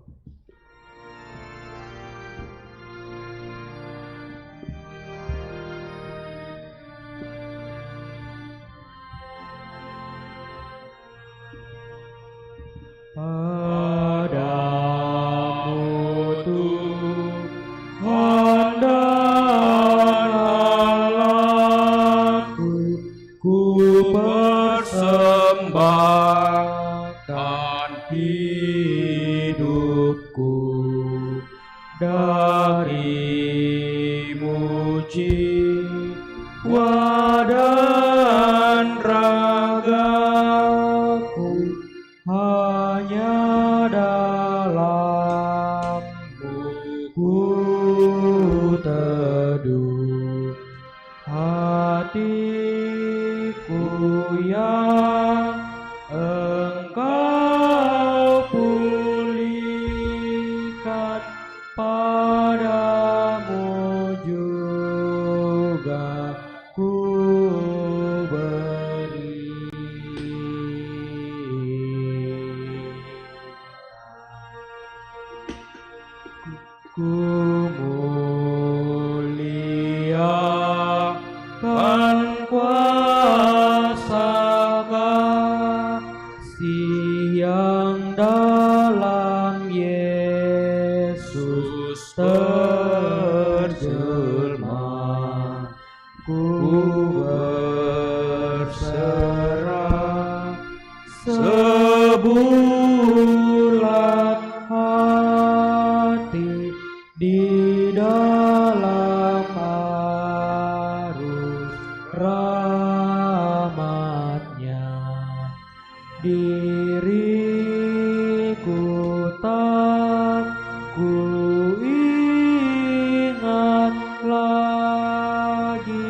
Padamu Tuhan dan Allahku, ku persembahkan hidupku darimu, jiwa dan ragaku hanya dalam-Mu ku teduh. Hatiku yang Engkau pulihkan, padamu juga ku beri. Ku muliakan kuasa kasih yang dalam Yesus terjelma. Ku berserah sebulan hati di dalam arus rahmat-Nya. Diriku tak ku ingat lagi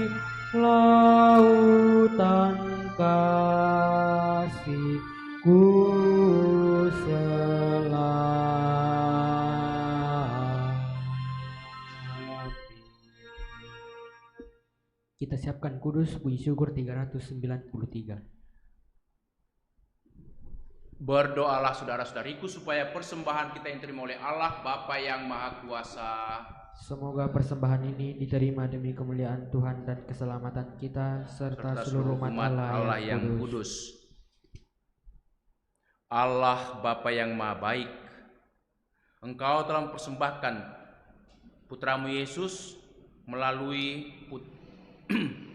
lautan kasih-Ku Kita siapkan kudus puji syukur 393. Berdoalah saudara-saudariku supaya persembahan kita yang diterima oleh Allah Bapa yang Maha Kuasa. Semoga persembahan ini diterima demi kemuliaan Tuhan dan keselamatan kita serta seluruh umat Allah yang kudus. Allah Bapa yang Maha Baik, Engkau telah mempersembahkan Putra-Mu Yesus melalui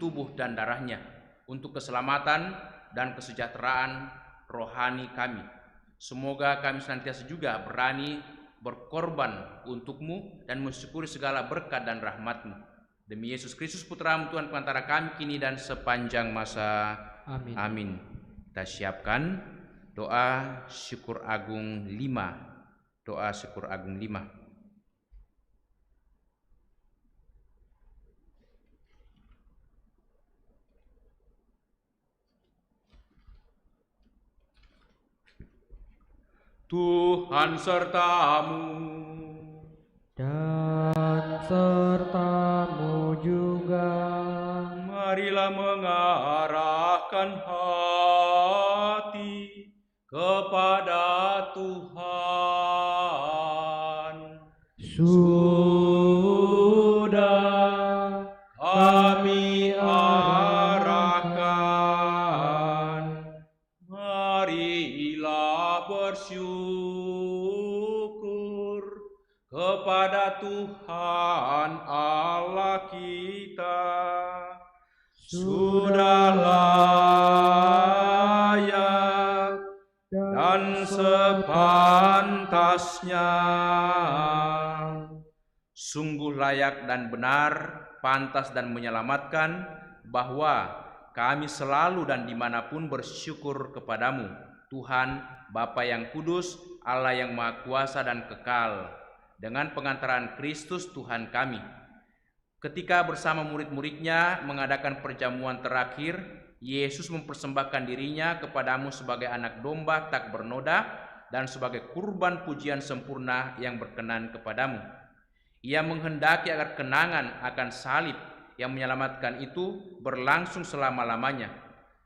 tubuh dan darahnya untuk keselamatan dan kesejahteraan rohani kami. Semoga kami senantiasa juga berani berkorban untuk-Mu dan mensyukuri segala berkat dan rahmat-Mu. Demi Yesus Kristus Putra-Mu Tuhan pengantara kami kini dan sepanjang masa. Amin. Amin. Kita siapkan doa syukur agung 5. Doa syukur agung 5. Tuhan sertamu. Dan sertamu juga. Marilah mengarahkan hati kepada Tuhan. Sudah Kami arahkan, marilah bersyukur kepada Tuhan Allah kita. Sudah layak dan sepantasnya. Sungguh layak dan benar, pantas dan menyelamatkan, bahwa kami selalu dan dimanapun bersyukur kepadamu, Tuhan, Bapa yang kudus, Allah yang maha kuasa dan kekal, dengan pengantaran Kristus Tuhan kami. Ketika bersama murid-muridnya mengadakan perjamuan terakhir, Yesus mempersembahkan dirinya kepadamu sebagai anak domba tak bernoda dan sebagai kurban pujian sempurna yang berkenan kepadamu. Ia menghendaki agar kenangan akan salib yang menyelamatkan itu berlangsung selama-lamanya.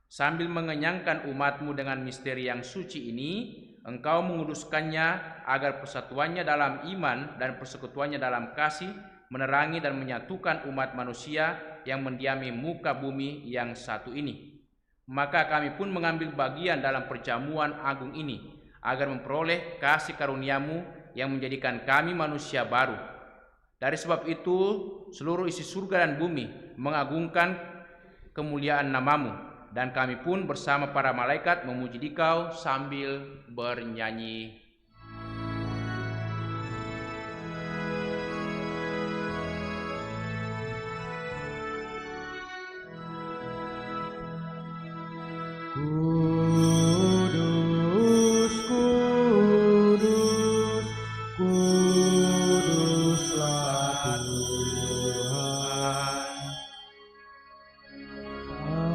Sambil mengenyangkan umatmu dengan misteri yang suci ini, Engkau menguduskannya agar persatuannya dalam iman dan persekutuannya dalam kasih menerangi dan menyatukan umat manusia yang mendiami muka bumi yang satu ini. Maka kami pun mengambil bagian dalam perjamuan agung ini, agar memperoleh kasih karuniamu yang menjadikan kami manusia baru. Dari sebab itu, seluruh isi surga dan bumi mengagungkan kemuliaan namamu, dan kami pun bersama para malaikat memuji Dikau sambil bernyanyi. Kudus, kudus, kuduslah Tuhan,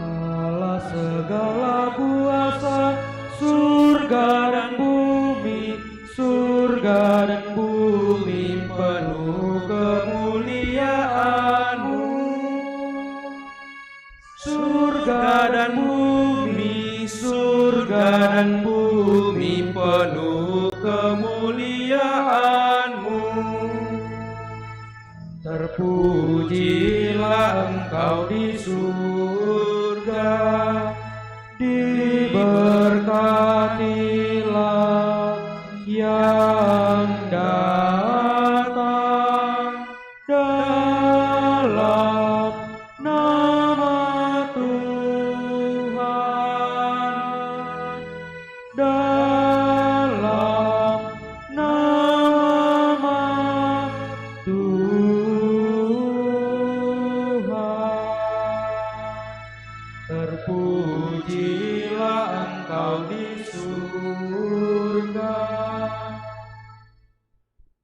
Allah segala kuasa, surga dan bumi penuh kemuliaan-Mu. Surga dan bumi penuh kemuliaan-Mu. Terpujilah Engkau di surga, diberkatilah yang datang dalam nama Tuhan, dalam nama Tuhan. Terpujilah Engkau di surga.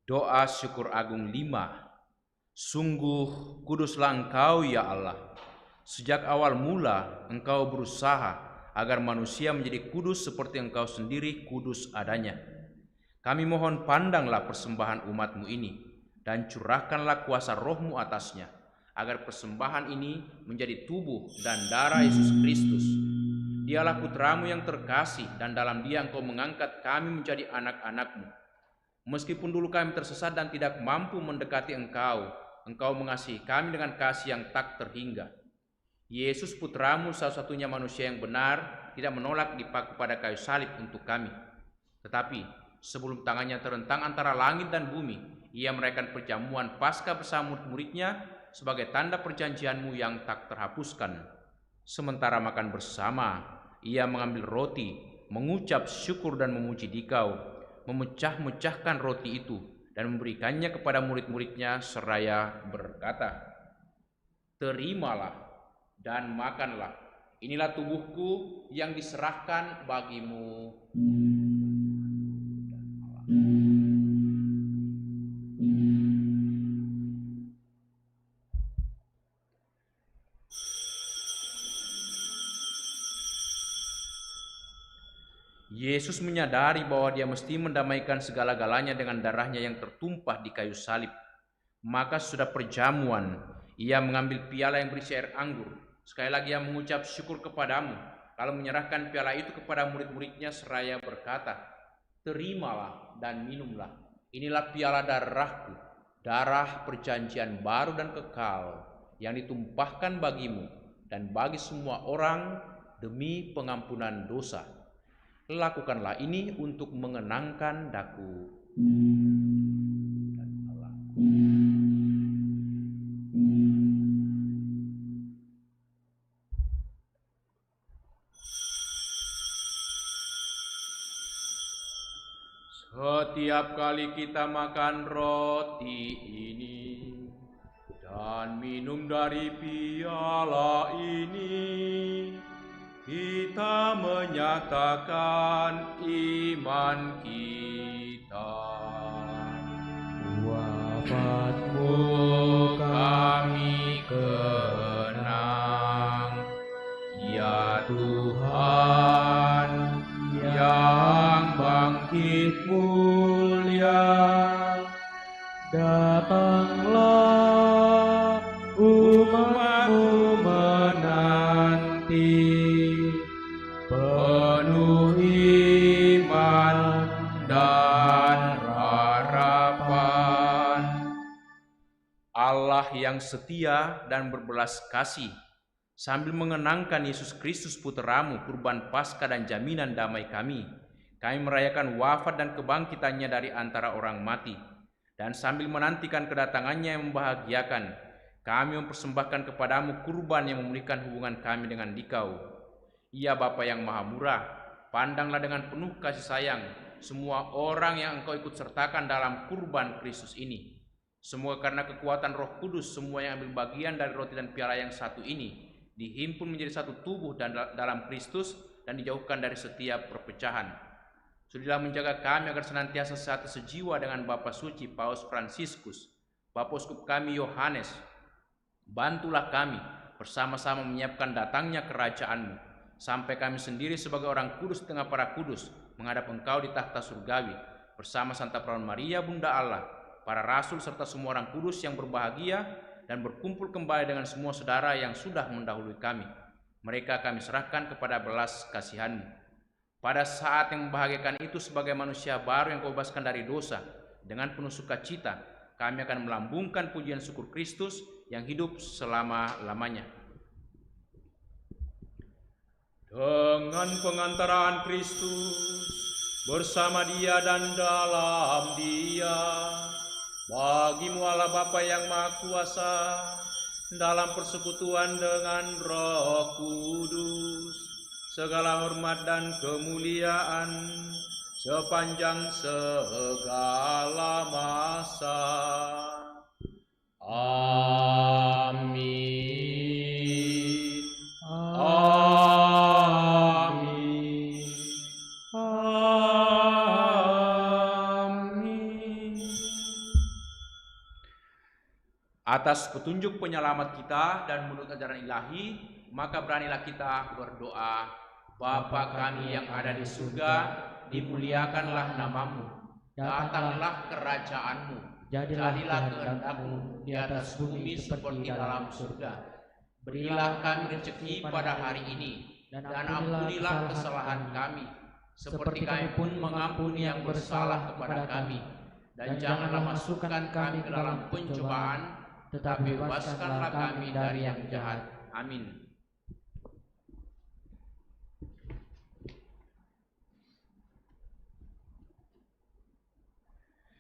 Doa syukur agung 5. Sungguh kuduslah Engkau ya Allah. Sejak awal mula Engkau berusaha agar manusia menjadi kudus seperti Engkau sendiri kudus adanya. Kami mohon pandanglah persembahan umat-Mu ini dan curahkanlah kuasa Roh-Mu atasnya, agar persembahan ini menjadi tubuh dan darah Yesus Kristus. Dialah Putra-Mu yang terkasih, dan dalam Dia Engkau mengangkat kami menjadi anak-anak-Mu. Meskipun dulu kami tersesat dan tidak mampu mendekati Engkau, Engkau mengasihi kami dengan kasih yang tak terhingga. Yesus Putra-Mu, satu-satunya manusia yang benar, tidak menolak dipaku pada kayu salib untuk kami. Tetapi sebelum tangannya terentang antara langit dan bumi, Ia merayakan perjamuan Paskah bersama murid-muridnya sebagai tanda perjanjian-Mu yang tak terhapuskan. Sementara makan bersama, Ia mengambil roti, mengucap syukur dan memuji Dikau, memecah-mecahkan roti itu dan memberikannya kepada murid-muridnya seraya berkata, "Terimalah dan makanlah, inilah tubuhku yang diserahkan bagimu." Yesus menyadari bahwa dia mesti mendamaikan segala-galanya dengan darahnya yang tertumpah di kayu salib. Maka sudah perjamuan, ia mengambil piala yang berisi air anggur. Sekali lagi ia mengucap syukur kepadamu, lalu menyerahkan piala itu kepada murid-muridnya seraya berkata, "Terimalah dan minumlah. Inilah piala darahku, darah perjanjian baru dan kekal, yang ditumpahkan bagimu dan bagi semua orang demi pengampunan dosa. Lakukanlah ini untuk mengenangkan daku." Setiap kali kita makan roti ini dan minum dari piala ini, kita menyatakan iman kita. Wafatmu Kami kenang, ya Tuhan, yang bangkit mulia. Datanglah umatmu menanti, Penuh iman dan harapan. Allah yang setia dan berbelas kasih, sambil mengenangkan Yesus Kristus Putramu, kurban Paskah dan jaminan damai kami merayakan wafat dan kebangkitannya dari antara orang mati. Dan sambil menantikan kedatangannya yang membahagiakan, kami mempersembahkan kepadamu kurban yang memulihkan hubungan kami dengan Dikau. Ya Bapa yang Maha Murah, pandanglah dengan penuh kasih sayang semua orang yang Engkau ikut sertakan dalam kurban Kristus ini. Semoga karena kekuatan Roh Kudus, semua yang ambil bagian dari roti dan piala yang satu ini dihimpun menjadi satu tubuh dan dalam Kristus dan dijauhkan dari setiap perpecahan. Sudilah menjaga kami agar senantiasa satu sejiwa dengan Bapa Suci Paus Fransiskus, Bapa Uskup kami Yohanes. Bantulah kami bersama-sama menyiapkan datangnya kerajaan-Mu, sampai kami sendiri sebagai orang kudus tengah para kudus menghadap Engkau di tahta surgawi, bersama Santa Perawan Maria Bunda Allah, para rasul serta semua orang kudus yang berbahagia, dan berkumpul kembali dengan semua saudara yang sudah mendahului kami. Mereka kami serahkan kepada belas kasihan-Mu. Pada saat yang membahagiakan itu, sebagai manusia baru yang Kau bebaskan dari dosa, dengan penuh sukacita kami akan melambungkan pujian syukur Kristus yang hidup selama-lamanya. Dengan pengantaran Kristus, bersama Dia dan dalam Dia, bagi-Mu Allah Bapa yang Maha Kuasa, dalam persekutuan dengan Roh Kudus, segala hormat dan kemuliaan sepanjang segala masa. Amin. Amin. Amin. Atas petunjuk penyelamat kita dan menurut ajaran ilahi, maka beranilah kita berdoa. Bapa kami yang ada di surga, dimuliakanlah nama-Mu. Datanglah kerajaan-Mu. Jadilah kehendak-Mu di atas bumi seperti dalam surga. Berilah kami rezeki pada hari ini, dan ampunilah kesalahan kami, seperti kami pun mengampuni yang bersalah kepada kami. Dan janganlah masukkan kami ke dalam pencobaan, tetapi bebaskanlah kami dari yang jahat. Amin.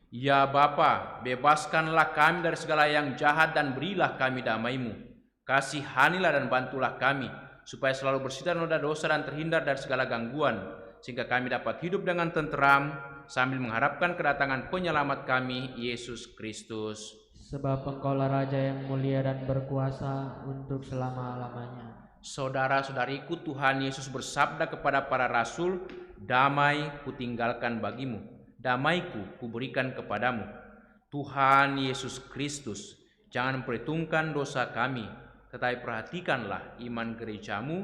Ya Bapa, bebaskanlah kami dari segala yang jahat dan berilah kami damai-Mu. Kasihanilah dan bantulah kami, supaya selalu bersih dari noda dosa dan terhindar dari segala gangguan, sehingga kami dapat hidup dengan tenteram sambil mengharapkan kedatangan penyelamat kami, Yesus Kristus. Sebab Engkaulah Raja yang mulia dan berkuasa untuk selama-lamanya. Saudara-saudariku, Tuhan Yesus bersabda kepada para rasul, "Damai kutinggalkan bagimu, damaiku kuberikan kepadamu." Tuhan Yesus Kristus, jangan perhitungkan dosa kami, tetapi perhatikanlah iman gereja-Mu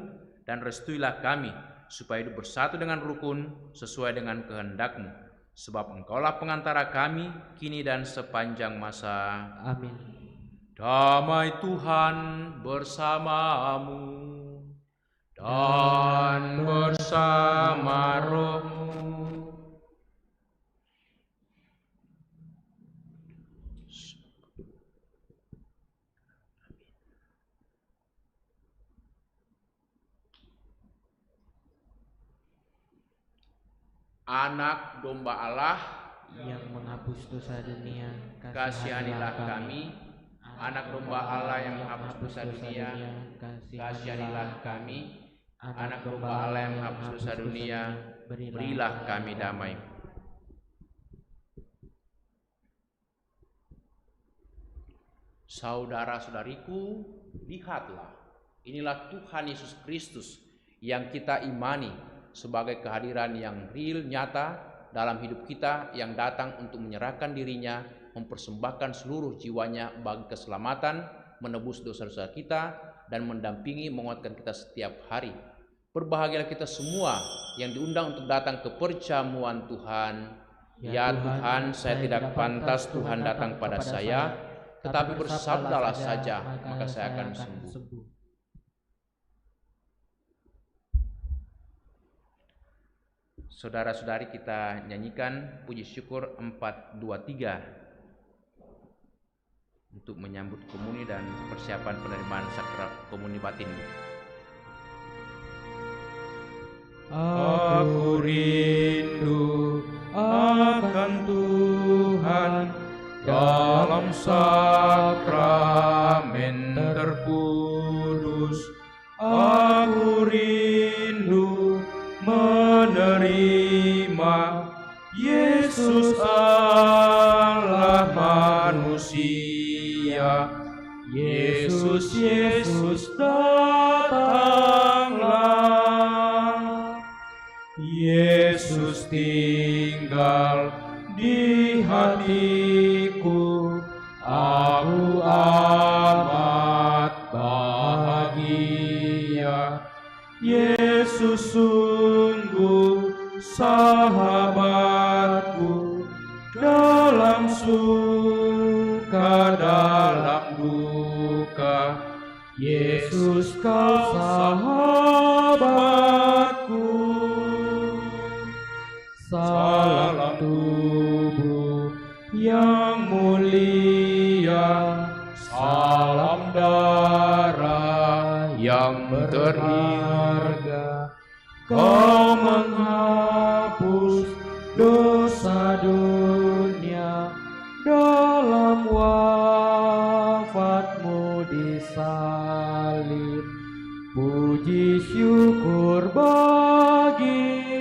dan restuilah kami supaya hidup bersatu dengan rukun sesuai dengan kehendak-Mu. Sebab Engkaulah pengantara kami kini dan sepanjang masa. Amin. Damai Tuhan bersamamu dan bersama rohmu. Anak domba Allah yang menghapus dosa dunia, kasihanilah kami. Anak domba Allah yang menghapus dosa dunia, kasihanilah kami. Anak domba Allah yang menghapus dosa dunia, berilah kami damai. Saudara-saudariku, lihatlah, inilah Tuhan Yesus Kristus yang kita imani sebagai kehadiran yang real, nyata dalam hidup kita, yang datang untuk menyerahkan dirinya, mempersembahkan seluruh jiwanya bagi keselamatan, menebus dosa-dosa kita, dan mendampingi, menguatkan kita setiap hari. Berbahagialah kita semua yang diundang untuk datang ke perjamuan Tuhan. Ya Tuhan, saya tidak pantas Tuhan datang pada saya, tetapi bersabdalah saja, maka saya akan sembuh. Saudara-saudari, kita nyanyikan puji syukur 423 untuk menyambut komuni dan persiapan penerimaan sakral komuni batin. Aku rindu akan Tuhan dalam sakramen terkudus. Aku rindu menerima Yesus Allah manusia. Yesus, Yesus datanglah. Yesus tinggal di hatiku. Aku amat bahagia. Yesus sungguh sahabatku, dalam suka dalam duka. Yesus kau sahabatku. Salam tubuh yang mulia, salam darah yang berharga. Kau menghapus dosa dunia, dalam wafatmu di salib. Puji syukur bagimu.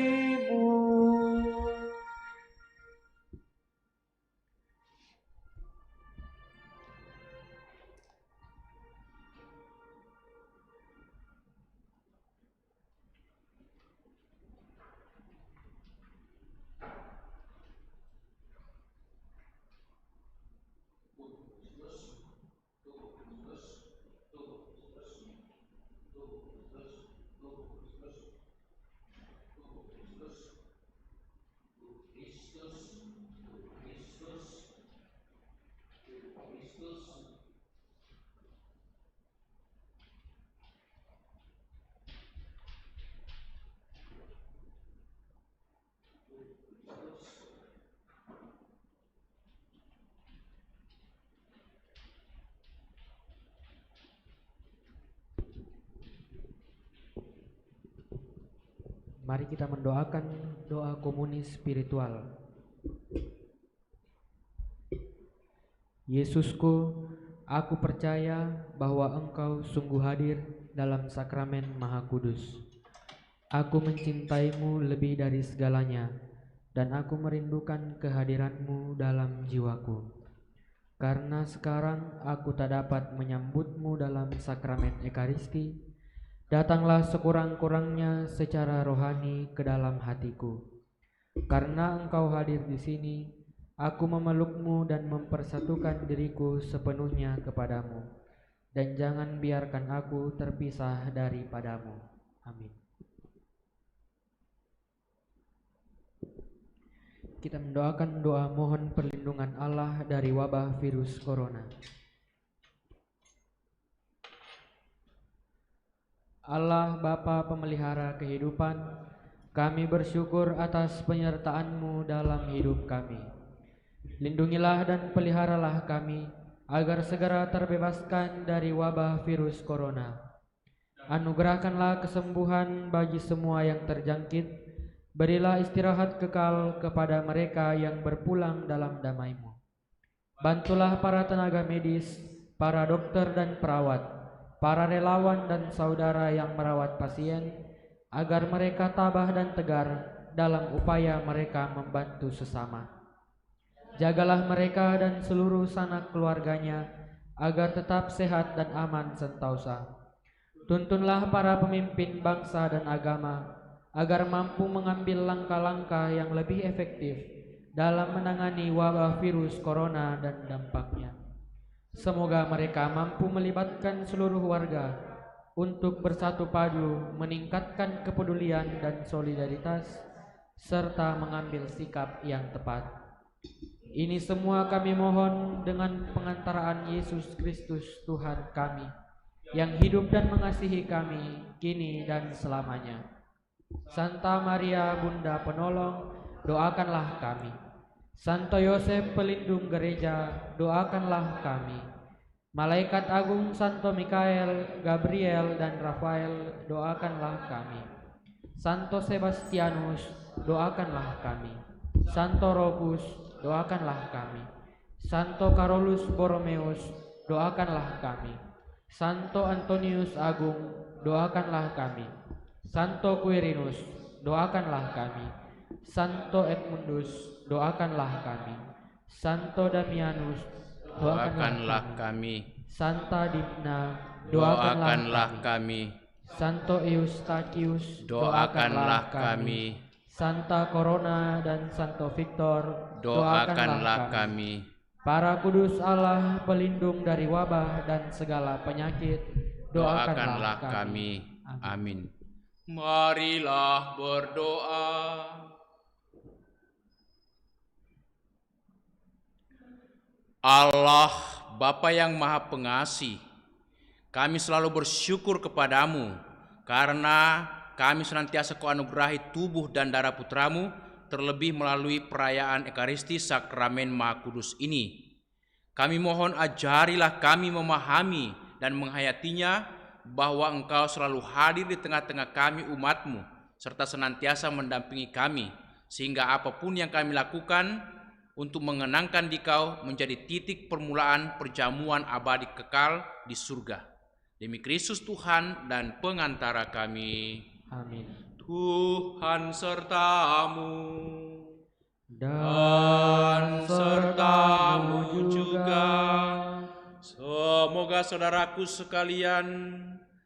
Mari kita mendoakan doa komuni spiritual. Yesusku, aku percaya bahwa Engkau sungguh hadir dalam sakramen Maha Kudus. Aku mencintaimu lebih dari segalanya, dan aku merindukan kehadiranmu dalam jiwaku. Karena sekarang aku tak dapat menyambutmu dalam sakramen Ekaristi, datanglah sekurang-kurangnya secara rohani ke dalam hatiku. Karena Engkau hadir di sini, aku memelukmu dan mempersatukan diriku sepenuhnya kepadamu, dan jangan biarkan aku terpisah daripadamu. Amin. kita mendoakan doa mohon perlindungan Allah dari wabah virus corona. Allah Bapa pemelihara kehidupan, kami bersyukur atas penyertaan-Mu dalam hidup kami. Lindungilah dan peliharalah kami agar segera terbebaskan dari wabah virus corona. Anugerahkanlah kesembuhan bagi semua yang terjangkit. Berilah istirahat kekal kepada mereka yang berpulang dalam damai-Mu. Bantulah para tenaga medis, para dokter dan perawat, para relawan dan saudara yang merawat pasien, agar mereka tabah dan tegar dalam upaya mereka membantu sesama. Jagalah mereka dan seluruh sanak keluarganya agar tetap sehat dan aman sentosa. Tuntunlah para pemimpin bangsa dan agama agar mampu mengambil langkah-langkah yang lebih efektif dalam menangani wabah virus corona dan dampaknya. Semoga mereka mampu melibatkan seluruh warga untuk bersatu padu meningkatkan kepedulian dan solidaritas serta mengambil sikap yang tepat. Ini semua kami mohon dengan pengantaraan Yesus Kristus Tuhan kami yang hidup dan mengasihi kami kini dan selamanya. Santa Maria Bunda Penolong, doakanlah kami. Santo Yosef pelindung gereja, doakanlah kami. Malaikat agung Santo Mikael, Gabriel dan Rafael, doakanlah kami. Santo Sebastianus, doakanlah kami. Santo Rufus, doakanlah kami. Santo Carolus Borromeus, doakanlah kami. Santo Antonius Agung, doakanlah kami. Santo Quirinus, doakanlah kami. Santo Edmundus, doakanlah kami. Santo Damianus, doakanlah kami. Santa Dimna, doakanlah kami. Santo Eustachius, doakanlah kami. Santa Corona dan Santo Victor, doakanlah kami. Para kudus Allah pelindung dari wabah dan segala penyakit, doakanlah kami. Amin. Marilah berdoa. Allah Bapa yang Maha Pengasih, kami selalu bersyukur kepadamu karena kami senantiasa Kau-anugerahi tubuh dan darah Putramu, terlebih melalui perayaan Ekaristi Sakramen Maha Kudus ini. Kami mohon ajarilah kami memahami dan menghayatinya, bahwa Engkau selalu hadir di tengah-tengah kami umat-Mu, serta senantiasa mendampingi kami, sehingga apapun yang kami lakukan untuk mengenangkan Dikau menjadi titik permulaan perjamuan abadi kekal di surga. Demi Kristus Tuhan dan pengantara kami. Amin. Tuhan sertamu Dan sertamu juga. Semoga saudaraku sekalian,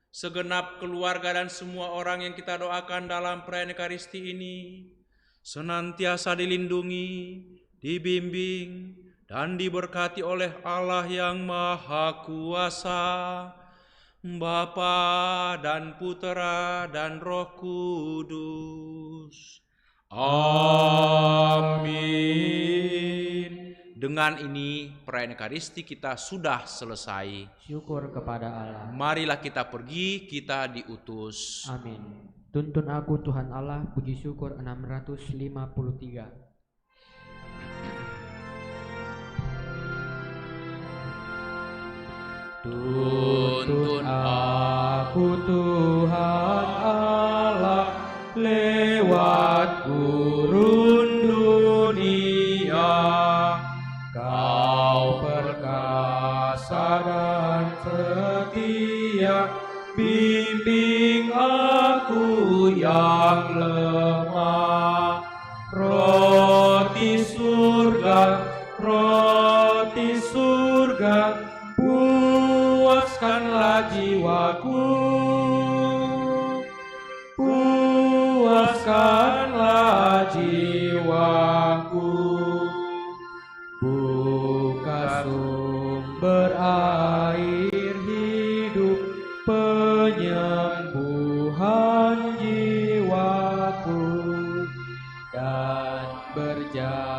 segenap keluarga dan semua orang yang kita doakan dalam perayaan Ekaristi ini senantiasa dilindungi, dibimbing, dan diberkati oleh Allah yang Maha Kuasa, Bapa dan Putera dan Roh Kudus. Amin. Dengan ini perayaan Ekaristi kita sudah selesai. Syukur kepada Allah. Marilah kita pergi, kita diutus. Amin. Tuntun aku Tuhan Allah, puji syukur 653. Tuntun aku Tuhan Allah lewat gurun dunia. Kau perkasa dan setia, bimbing aku yang lemah. Roti surga, puaskanlah jiwaku. Puaskanlah jiwaku. Buka sumber air hidup, penyembuhan jiwaku, dan berjalan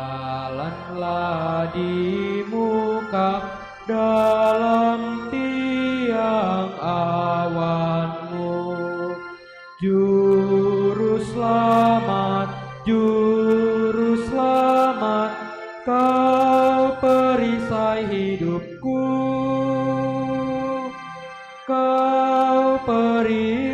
beri